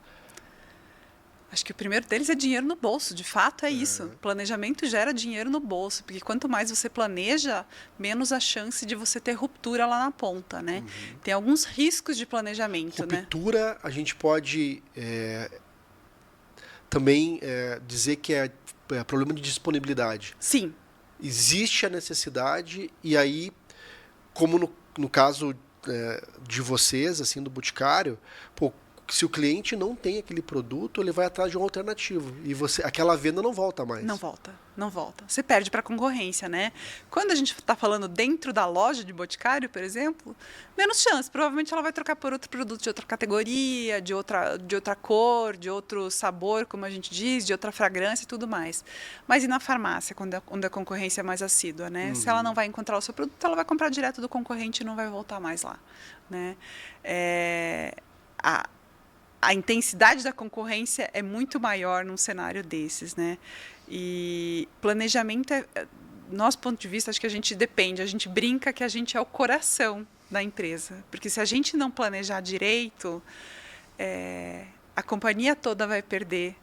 Acho que o primeiro deles é dinheiro no bolso, de fato é isso. Planejamento gera dinheiro no bolso, porque quanto mais você planeja, menos a chance de você ter ruptura lá na ponta, né? Tem alguns riscos de planejamento, né? Ruptura, a gente pode também dizer que é problema de disponibilidade. Sim. Existe a necessidade e aí, como no caso de vocês, assim, do Boticário, se o cliente não tem aquele produto, ele vai atrás de um alternativo. E aquela venda não volta mais. Não volta. Você perde para a concorrência, né? Quando a gente está falando dentro da loja de Boticário, por exemplo, menos chance. Provavelmente ela vai trocar por outro produto de outra categoria, de outra cor, de outro sabor, como a gente diz, de outra fragrância e tudo mais. Mas e na farmácia, quando a concorrência é mais assídua, né? Se ela não vai encontrar o seu produto, ela vai comprar direto do concorrente e não vai voltar mais lá, né? A intensidade da concorrência é muito maior num cenário desses, né? E planejamento, nosso ponto de vista, acho que a gente brinca que a gente é o coração da empresa, porque se a gente não planejar direito, a companhia toda vai perder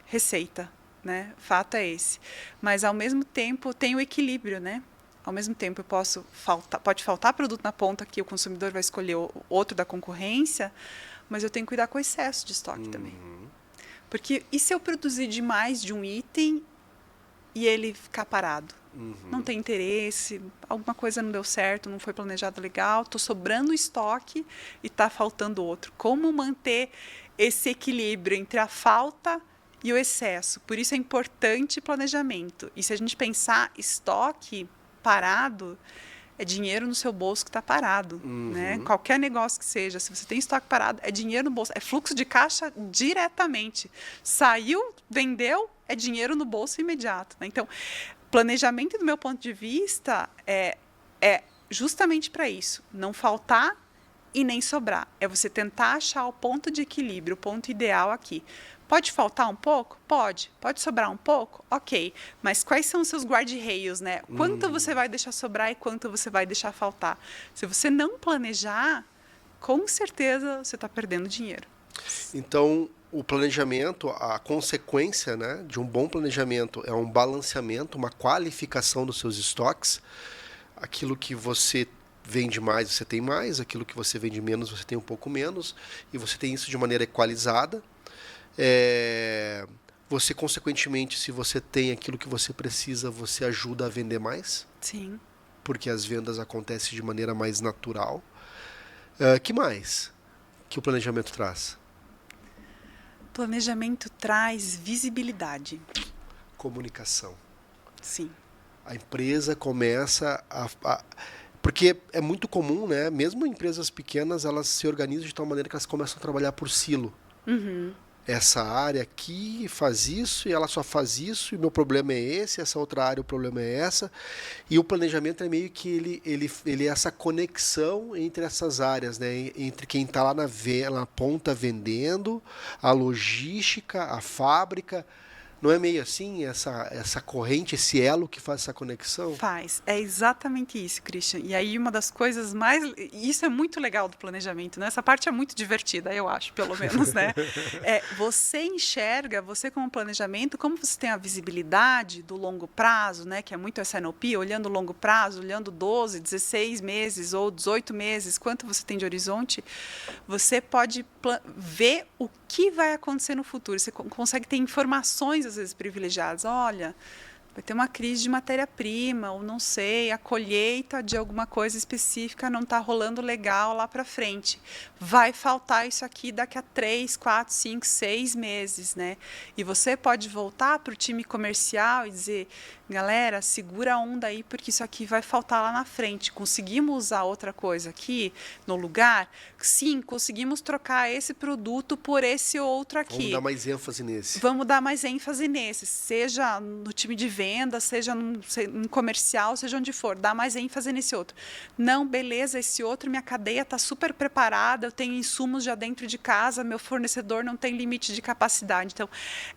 receita, né? Fato é esse. Mas, ao mesmo tempo, tem o equilíbrio, né? Ao mesmo tempo, pode faltar produto na ponta que o consumidor vai escolher outro da concorrência, mas eu tenho que cuidar com o excesso de estoque também. Porque e se eu produzir demais de um item e ele ficar parado? Não tem interesse, alguma coisa não deu certo, não foi planejado legal, estou sobrando estoque e está faltando outro. Como manter esse equilíbrio entre a falta e o excesso? Por isso é importante planejamento. E se a gente pensar estoque parado, é dinheiro no seu bolso que está parado, né? Qualquer negócio que seja, se você tem estoque parado, é dinheiro no bolso, é fluxo de caixa diretamente. Saiu, vendeu, é dinheiro no bolso imediato, né? Então, planejamento, do meu ponto de vista, é justamente para isso, não faltar e nem sobrar. É você tentar achar o ponto de equilíbrio, o ponto ideal aqui. Pode faltar um pouco? Pode. Pode sobrar um pouco? Ok. Mas quais são os seus guarda-reios, né? Quanto você vai deixar sobrar e quanto você vai deixar faltar? Se você não planejar, com certeza você está perdendo dinheiro. Então, o planejamento, a consequência, né, de um bom planejamento é um balanceamento, uma qualificação dos seus estoques. Aquilo que você vende mais, você tem mais. Aquilo que você vende menos, você tem um pouco menos. E você tem isso de maneira equalizada. Você, consequentemente, se você tem aquilo que você precisa, você ajuda a vender mais. Sim. Porque as vendas acontecem de maneira mais natural. Que mais que o planejamento traz? Planejamento traz visibilidade. Comunicação. Sim. A empresa começa porque é muito comum, né? Mesmo empresas pequenas, elas se organizam de tal maneira que elas começam a trabalhar por silo. Uhum. Essa área aqui faz isso e ela só faz isso, e meu problema é esse, essa outra área o problema é essa. E o planejamento é meio que ele é essa conexão entre essas áreas, né? Entre quem está lá na ponta vendendo, a logística, a fábrica. Não é meio assim, essa corrente, esse elo que faz essa conexão? Faz. É exatamente isso, Christian. E aí uma das coisas mais... Isso é muito legal do planejamento, né? Essa parte é muito divertida, eu acho, pelo menos, né? Você enxerga, você como planejamento, como você tem a visibilidade do longo prazo, né? Que é muito S&OP, olhando o longo prazo, olhando 12, 16 meses ou 18 meses, quanto você tem de horizonte, você pode ver o que vai acontecer no futuro. Você consegue ter informações, às vezes, privilegiadas. Olha, vai ter uma crise de matéria-prima, ou não sei, a colheita de alguma coisa específica não está rolando legal lá para frente. Vai faltar isso aqui daqui a 3, 4, 5, 6 meses, né? E você pode voltar para o time comercial e dizer, galera, segura a onda aí, porque isso aqui vai faltar lá na frente. Conseguimos usar outra coisa aqui no lugar? Sim, conseguimos trocar esse produto por esse outro aqui. Vamos dar mais ênfase nesse. Vamos dar mais ênfase nesse, seja no time de venda, seja no comercial, seja onde for, dá mais ênfase nesse outro. Não, beleza, esse outro, minha cadeia está super preparada, eu tenho insumos já dentro de casa, meu fornecedor não tem limite de capacidade. Então,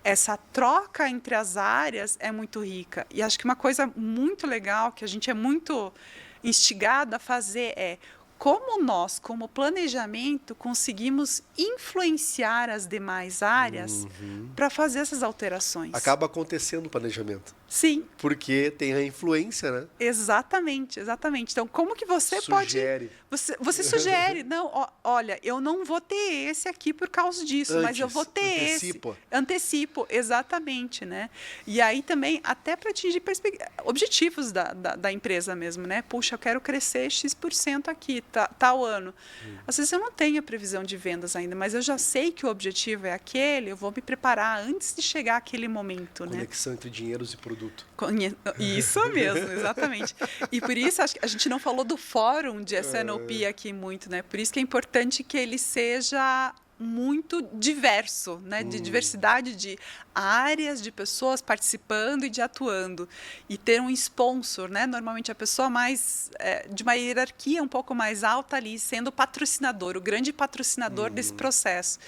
essa troca entre as áreas é muito rica. E acho que uma coisa muito legal, que a gente é muito instigado a fazer como nós, como planejamento, conseguimos influenciar as demais áreas para fazer essas alterações. Acaba acontecendo o planejamento. Sim. Porque tem a influência, né? Exatamente, exatamente. Então, como que você Sugere. pode... Você sugere, não, olha, eu não vou ter esse aqui por causa disso, mas eu vou ter antecipa. esse. Antecipo, exatamente, né? E aí também, até para atingir objetivos da empresa mesmo, né? Puxa, eu quero crescer X% aqui, tal ano. Às vezes eu não tenho a previsão de vendas ainda, mas eu já sei que o objetivo é aquele, eu vou me preparar antes de chegar aquele momento, né? Conexão entre dinheiros e produto. Isso mesmo, exatamente. E por isso acho que a gente não falou do fórum de S&OP aqui muito, né? Por isso que é importante que ele seja muito diverso, né? De diversidade de áreas, de pessoas participando e de atuando. E ter um sponsor, né? Normalmente a pessoa mais de uma hierarquia um pouco mais alta ali, sendo o patrocinador, o grande patrocinador desse processo.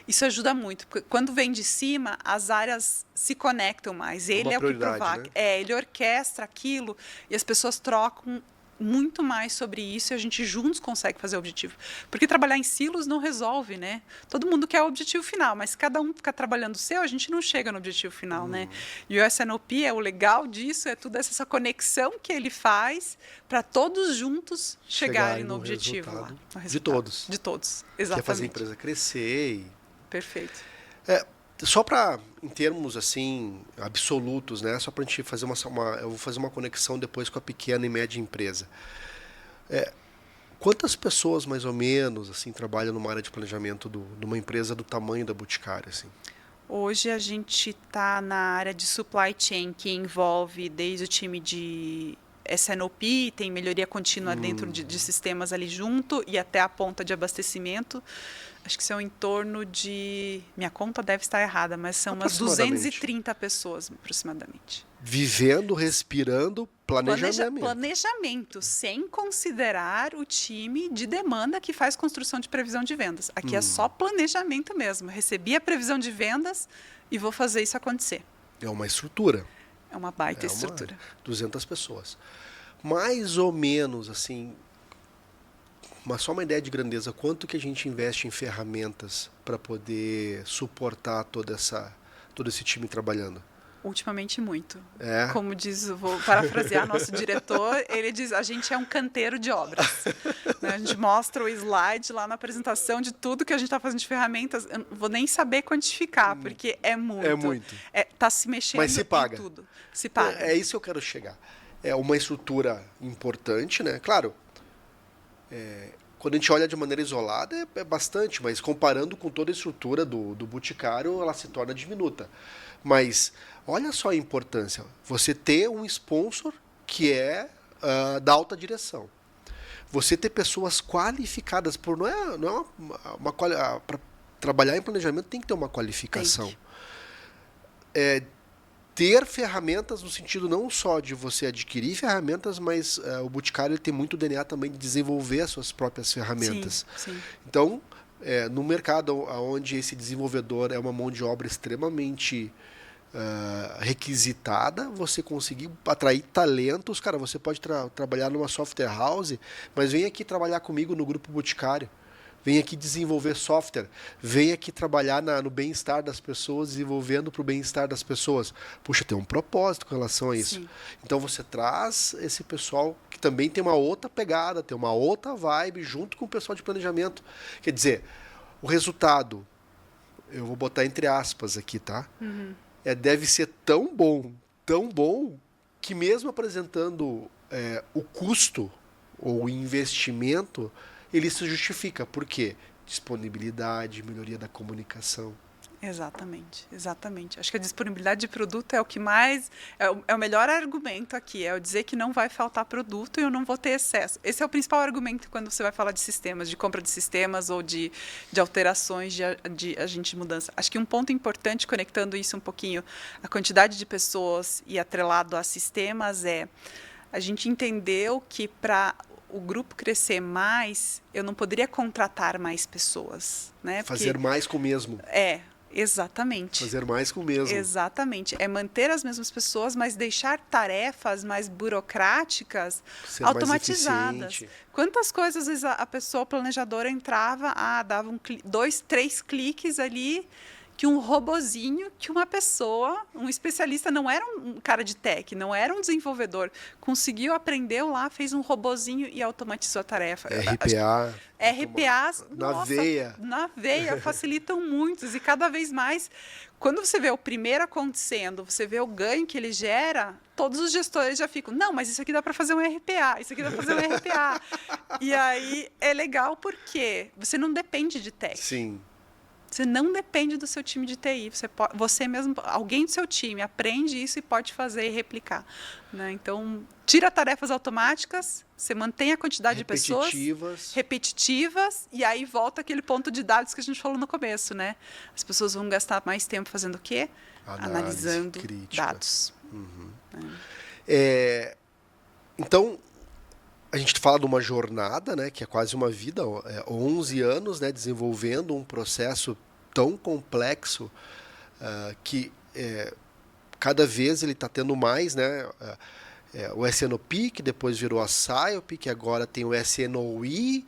Isso ajuda muito, porque quando vem de cima, as áreas se conectam mais. Ele é o que provoca. Né? Ele orquestra aquilo e as pessoas trocam muito mais sobre isso e a gente juntos consegue fazer o objetivo. Porque trabalhar em silos não resolve, né? Todo mundo quer o objetivo final, mas se cada um ficar trabalhando o seu, a gente não chega no objetivo final, né? E o S&OP, o legal disso é tudo essa conexão que ele faz para todos juntos chegarem no objetivo lá. De todos. De todos, exatamente. Quer fazer a empresa crescer. Perfeito. Só para, em termos assim absolutos, né? Só para a gente fazer eu vou fazer uma conexão depois com a pequena e média empresa. Quantas pessoas mais ou menos assim trabalham numa área de planejamento de uma empresa do tamanho da Boticário, assim? Hoje a gente está na área de supply chain, que envolve desde o time de S&OP, tem melhoria contínua dentro de sistemas ali junto e até a ponta de abastecimento. Acho que são em torno de... Minha conta deve estar errada, mas são umas 230 pessoas aproximadamente. Vivendo, respirando, planejamento. Planejamento, sem considerar o time de demanda que faz construção de previsão de vendas. Aqui é só planejamento mesmo. Recebi a previsão de vendas e vou fazer isso acontecer. É uma estrutura. É uma baita estrutura. 200 pessoas. Mais ou menos, assim, só uma ideia de grandeza, quanto que a gente investe em ferramentas para poder suportar todo esse time trabalhando? Ultimamente muito. É? Como diz, vou parafrasear nosso diretor, ele diz, a gente é um canteiro de obras. Né? A gente mostra o slide lá na apresentação de tudo que a gente está fazendo de ferramentas. Eu não vou nem saber quantificar, porque é muito. É muito. Tá se mexendo Mas se paga. em tudo. Se paga. É isso que eu quero chegar. É uma estrutura importante, né? Claro, quando a gente olha de maneira isolada é bastante, mas comparando com toda a estrutura do Boticário, ela se torna diminuta. Mas olha só a importância. Você ter um sponsor que é da alta direção. Você ter pessoas qualificadas. Não é para trabalhar em planejamento tem que ter uma qualificação. Ter ferramentas no sentido não só de você adquirir ferramentas, mas o Boticário ele tem muito DNA também de desenvolver as suas próprias ferramentas. Sim. Então, no mercado onde esse desenvolvedor é uma mão de obra extremamente requisitada, você conseguir atrair talentos. Cara, você pode trabalhar numa software house, mas vem aqui trabalhar comigo no grupo Boticário. Vem aqui desenvolver software. Vem aqui trabalhar no bem-estar das pessoas, desenvolvendo para o bem-estar das pessoas. Puxa, tem um propósito com relação a isso. Sim. Então você traz esse pessoal que também tem uma outra pegada, tem uma outra vibe, junto com o pessoal de planejamento. Quer dizer, o resultado, eu vou botar entre aspas aqui, tá? Uhum. Deve ser tão bom, que mesmo apresentando o custo ou o investimento, ele se justifica. Por quê? Disponibilidade, melhoria da comunicação. Exatamente. Acho que a disponibilidade de produto é o que mais... É o melhor argumento aqui, é o dizer que não vai faltar produto e eu não vou ter excesso. Esse é o principal argumento quando você vai falar de sistemas, de compra de sistemas ou de alterações de agente de mudança. Acho que um ponto importante, conectando isso um pouquinho, a quantidade de pessoas e atrelado a sistemas a gente entendeu que para o grupo crescer mais, eu não poderia contratar mais pessoas. Né? Fazer mais com o mesmo. Exatamente. Fazer mais com o mesmo. Exatamente. É manter as mesmas pessoas, mas deixar tarefas mais burocráticas automatizadas. Quantas coisas às vezes, a pessoa planejadora entrava, dava 2, 3 cliques ali, que um robozinho, que uma pessoa, um especialista, não era um cara de tech, não era um desenvolvedor, conseguiu, aprendeu lá, fez um robozinho e automatizou a tarefa. RPAs, na veia, facilitam muitos. E cada vez mais, quando você vê o primeiro acontecendo, você vê o ganho que ele gera, todos os gestores já ficam, não, mas isso aqui dá para fazer um RPA, isso aqui dá para fazer um RPA. E aí é legal porque você não depende de tech. Sim. Você não depende do seu time de TI. Você mesmo, alguém do seu time, aprende isso e pode fazer e replicar. Né? Então, tira tarefas automáticas, você mantém a quantidade de pessoas repetitivas, e aí volta aquele ponto de dados que a gente falou no começo. Né? As pessoas vão gastar mais tempo fazendo o quê? Analisando dados. Uhum. Então, a gente fala de uma jornada, né, que é quase uma vida, 11 anos, né, desenvolvendo um processo tão complexo que cada vez ele está tendo mais, né, o SNOP, que depois virou a SIOP, que agora tem o SNOI,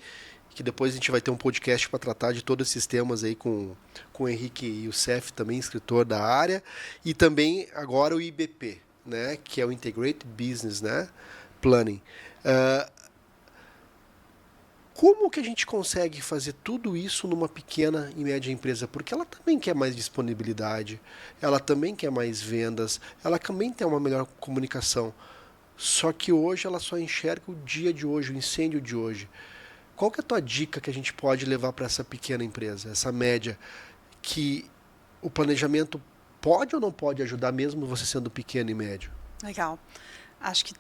que depois a gente vai ter um podcast para tratar de todos esses temas aí com o Henrique Youssef, também escritor da área, e também agora o IBP, né, que é o Integrated Business, né, Planning. Como que a gente consegue fazer tudo isso numa pequena e média empresa? Porque ela também quer mais disponibilidade, ela também quer mais vendas, ela também tem uma melhor comunicação. Só que hoje ela só enxerga o dia de hoje, o incêndio de hoje. Qual que é a tua dica que a gente pode levar para essa pequena empresa, essa média, que o planejamento pode ou não pode ajudar mesmo você sendo pequeno e médio? Legal. Acho que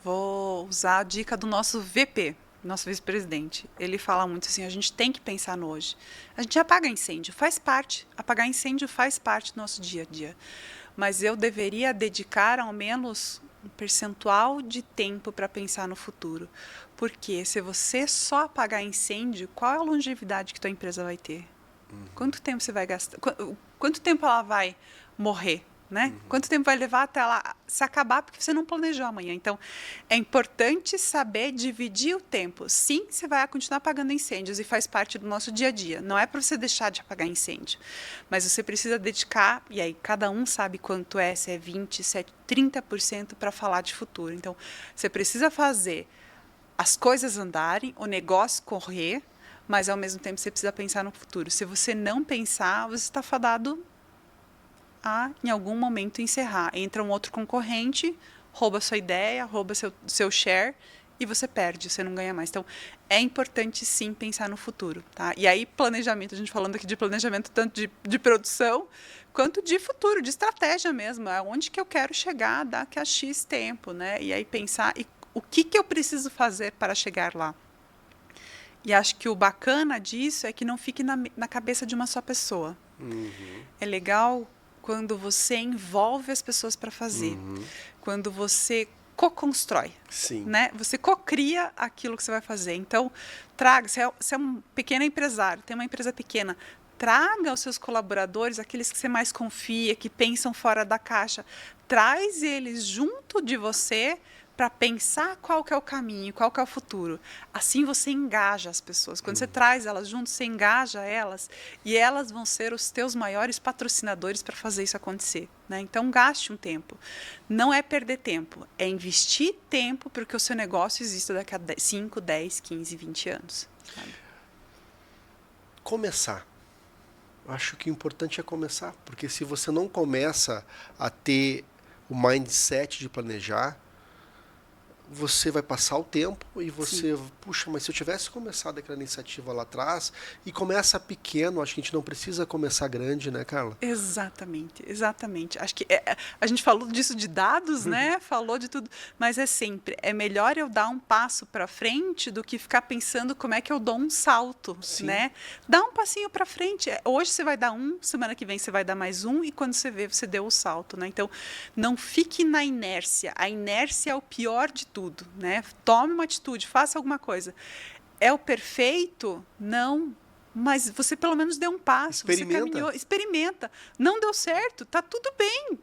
vou usar a dica do nosso VP, nosso vice-presidente. Ele fala muito assim, a gente tem que pensar no hoje. A gente apaga incêndio, faz parte. Apagar incêndio faz parte do nosso dia a dia. Mas eu deveria dedicar ao menos um percentual de tempo para pensar no futuro. Porque se você só apagar incêndio, qual é a longevidade que tua empresa vai ter? Quanto tempo você vai gastar? Quanto tempo ela vai morrer? Né? Quanto tempo vai levar até ela se acabar porque você não planejou amanhã? Então, é importante saber dividir o tempo. Sim, você vai continuar apagando incêndios e faz parte do nosso dia a dia. Não é para você deixar de apagar incêndio, mas você precisa dedicar, e aí cada um sabe quanto é, se é 20%, se é 30% para falar de futuro. Então, você precisa fazer as coisas andarem, o negócio correr, mas ao mesmo tempo você precisa pensar no futuro. Se você não pensar, você está fadado a, em algum momento, encerrar. Entra um outro concorrente, rouba sua ideia, rouba seu share e você perde, você não ganha mais. Então, é importante, sim, pensar no futuro. Tá? E aí, planejamento, a gente falando aqui de planejamento tanto de produção quanto de futuro, de estratégia mesmo. Onde que eu quero chegar daqui a X tempo, né? E aí pensar o que eu preciso fazer para chegar lá. E acho que o bacana disso é que não fique na cabeça de uma só pessoa. É legal quando você envolve as pessoas para fazer, quando você co-constrói, né? Você co-cria aquilo que você vai fazer. Então, traga, você é um pequeno empresário, tem uma empresa pequena, traga os seus colaboradores, aqueles que você mais confia, que pensam fora da caixa, traz eles junto de você para pensar qual que é o caminho, qual que é o futuro. Assim você engaja as pessoas. Quando você traz elas juntos, você engaja elas e elas vão ser os teus maiores patrocinadores para fazer isso acontecer. Né? Então, gaste um tempo. Não é perder tempo, é investir tempo para que o seu negócio exista daqui a 5, 10, 15, 20 anos. Sabe? Começar. Acho que o importante é começar, porque se você não começa a ter o mindset de planejar, você vai passar o tempo e você, puxa, mas se eu tivesse começado aquela iniciativa lá atrás, e começa pequeno, acho que a gente não precisa começar grande, né, Carla? Exatamente, exatamente. Acho que a gente falou disso de dados, né? Falou de tudo, mas é melhor eu dar um passo para frente do que ficar pensando como é que eu dou um salto, né? Dá um passinho para frente. Hoje você vai dar um, semana que vem você vai dar mais um e quando você vê, você deu o salto, né? Então, não fique na inércia. A inércia é o pior de tudo, né? Tome uma atitude, faça alguma coisa. É o perfeito? Não. Mas você pelo menos deu um passo, você caminhou, experimenta. Não deu certo, tá tudo bem.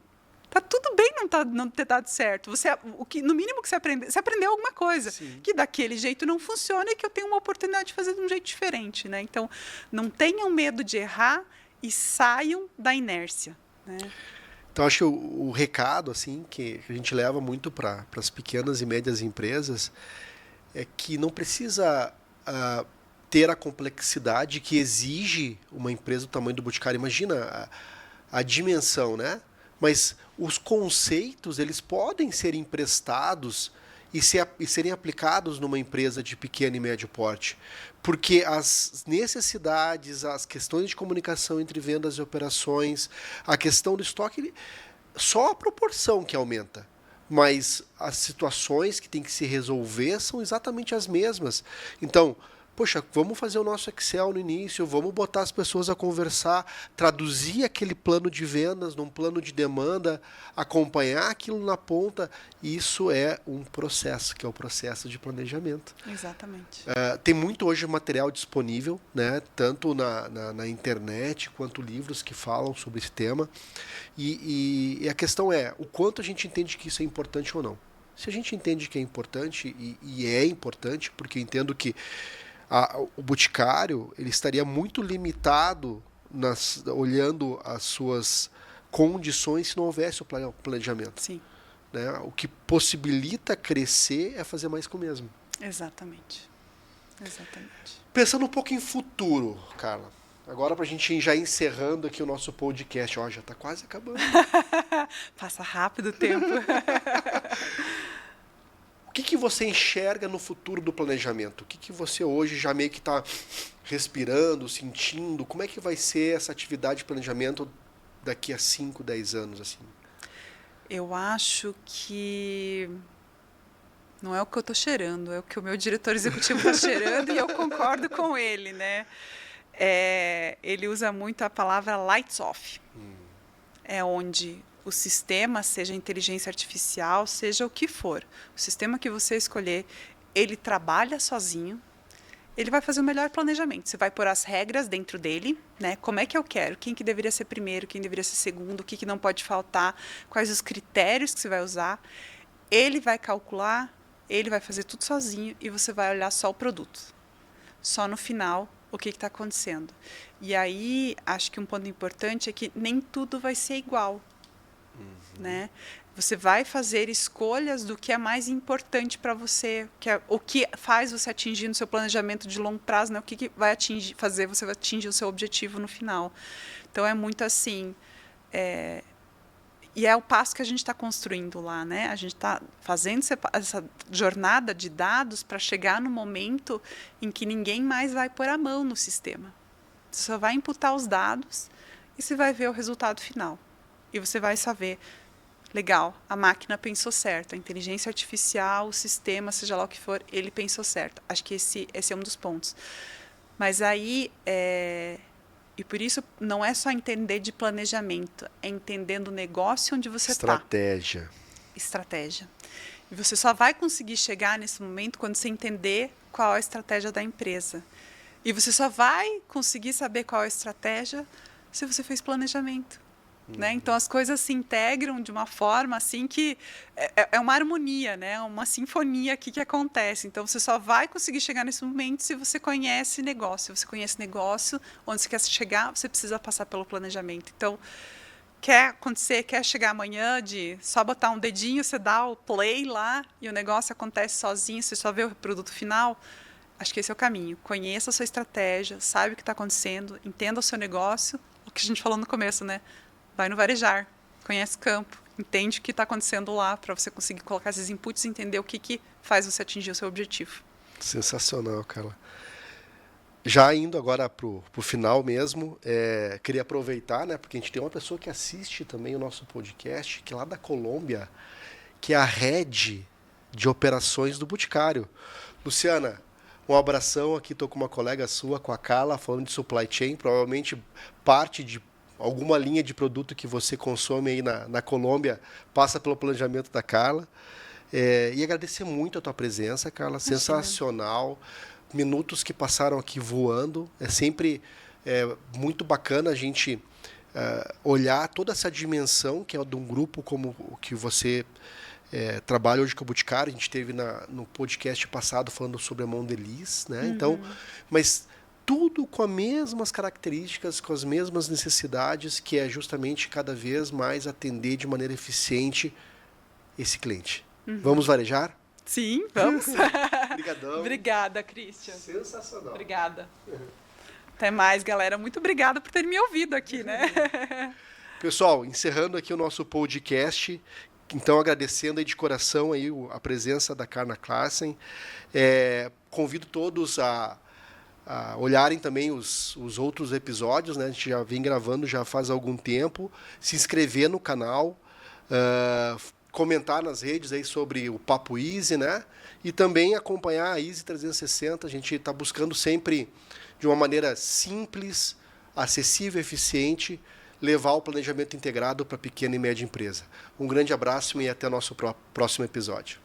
Tá tudo bem não ter dado certo. No mínimo que você aprendeu alguma coisa. Que daquele jeito não funciona e que eu tenho uma oportunidade de fazer de um jeito diferente. Né? Então, não tenham medo de errar e saiam da inércia. Né? Então, acho que o recado assim, que a gente leva muito para as pequenas e médias empresas é que não precisa ter a complexidade que exige uma empresa do tamanho do Boticário. Imagina a dimensão, né? Mas os conceitos, eles podem ser emprestados e serem aplicados numa empresa de pequeno e médio porte. Porque as necessidades, as questões de comunicação entre vendas e operações, a questão do estoque, só a proporção que aumenta. Mas as situações que tem que se resolver são exatamente as mesmas. Então, poxa, vamos fazer o nosso Excel no início, vamos botar as pessoas a conversar, traduzir aquele plano de vendas num plano de demanda, acompanhar aquilo na ponta. Isso é um processo, que é o processo de planejamento. Exatamente. Tem muito hoje material disponível, né, tanto na internet quanto livros que falam sobre esse tema. E a questão é o quanto a gente entende que isso é importante ou não. Se a gente entende que é importante, e é importante, porque eu entendo que o Boticário ele estaria muito limitado olhando as suas condições se não houvesse o planejamento. Sim. Né? O que possibilita crescer é fazer mais com o mesmo. Exatamente. Exatamente. Pensando um pouco em futuro, Carla. Agora para a gente ir já encerrando aqui o nosso podcast. Ó, já está quase acabando. Passa rápido o tempo. O que você enxerga no futuro do planejamento? O que você hoje já meio que está respirando, sentindo? Como é que vai ser essa atividade de planejamento daqui a 5, 10 anos? Assim? Eu acho que não é o que eu estou cheirando, é o que o meu diretor executivo está cheirando e eu concordo com ele. Né? Ele usa muito a palavra lights off. É onde o sistema, seja inteligência artificial, seja o que for, o sistema que você escolher, ele trabalha sozinho, ele vai fazer o melhor planejamento. Você vai pôr as regras dentro dele, né? Como é que eu quero? Quem que deveria ser primeiro, quem deveria ser segundo, o que que não pode faltar, quais os critérios que você vai usar. Ele vai calcular, ele vai fazer tudo sozinho e você vai olhar só o produto. Só no final o que está acontecendo. E aí, acho que um ponto importante é que nem tudo vai ser igual, né? Você vai fazer escolhas do que é mais importante para você, o que faz você atingir no seu planejamento de longo prazo, né? O que vai fazer você atingir o seu objetivo no final. Então, é muito assim... E é o passo que a gente está construindo lá, né? A gente está fazendo essa jornada de dados para chegar no momento em que ninguém mais vai pôr a mão no sistema. Você só vai imputar os dados e você vai ver o resultado final. E você vai saber, legal, a máquina pensou certo, a inteligência artificial, o sistema, seja lá o que for, ele pensou certo. Acho que esse é um dos pontos. Mas aí, e por isso não é só entender de planejamento, é entendendo o negócio onde você está. Estratégia. E você só vai conseguir chegar nesse momento quando você entender qual é a estratégia da empresa. E você só vai conseguir saber qual é a estratégia se você fez planejamento. Né? Então, as coisas se integram de uma forma assim que é uma harmonia, né? Uma sinfonia aqui que acontece. Então, você só vai conseguir chegar nesse momento se você conhece negócio. Se você conhece negócio, onde você quer chegar, você precisa passar pelo planejamento. Então, quer acontecer, quer chegar amanhã de só botar um dedinho, você dá o play lá e o negócio acontece sozinho, você só vê o produto final. Acho que esse é o caminho. Conheça a sua estratégia, saiba o que está acontecendo, entenda o seu negócio, o que a gente falou no começo, né? Vai no varejar, conhece o campo, entende o que está acontecendo lá para você conseguir colocar esses inputs e entender o que faz você atingir o seu objetivo. Sensacional, Carla. Já indo agora para o final mesmo, queria aproveitar, né, porque a gente tem uma pessoa que assiste também o nosso podcast, que é lá da Colômbia, que é a head de operações do Boticário. Luciana, um abração aqui, estou com uma colega sua, com a Carla, falando de supply chain, provavelmente parte de alguma linha de produto que você consome aí na Colômbia passa pelo planejamento da Carla. E agradecer muito a tua presença, Carla. Imagina. Sensacional. Minutos que passaram aqui voando. É sempre muito bacana a gente olhar toda essa dimensão que é de um grupo como o que você trabalha hoje com o Boticário. A gente teve no podcast passado falando sobre a Mondelez, né? Então, mas tudo com as mesmas características, com as mesmas necessidades, que é justamente cada vez mais atender de maneira eficiente esse cliente. Vamos varejar? Sim, vamos. Obrigadão. Obrigada, Christian. Sensacional. Obrigada. Até mais, galera. Muito obrigada por terem me ouvido aqui, né? Pessoal, encerrando aqui o nosso podcast, então agradecendo aí de coração aí a presença da Carla Classen. Convido todos a olharem também os outros episódios, né? A gente já vem gravando já faz algum tempo, se inscrever no canal, comentar nas redes aí sobre o Papo Easy, né? E também acompanhar a Easy 360. A gente está buscando sempre, de uma maneira simples, acessível, eficiente, levar o planejamento integrado para a pequena e média empresa. Um grande abraço e até o nosso próximo episódio.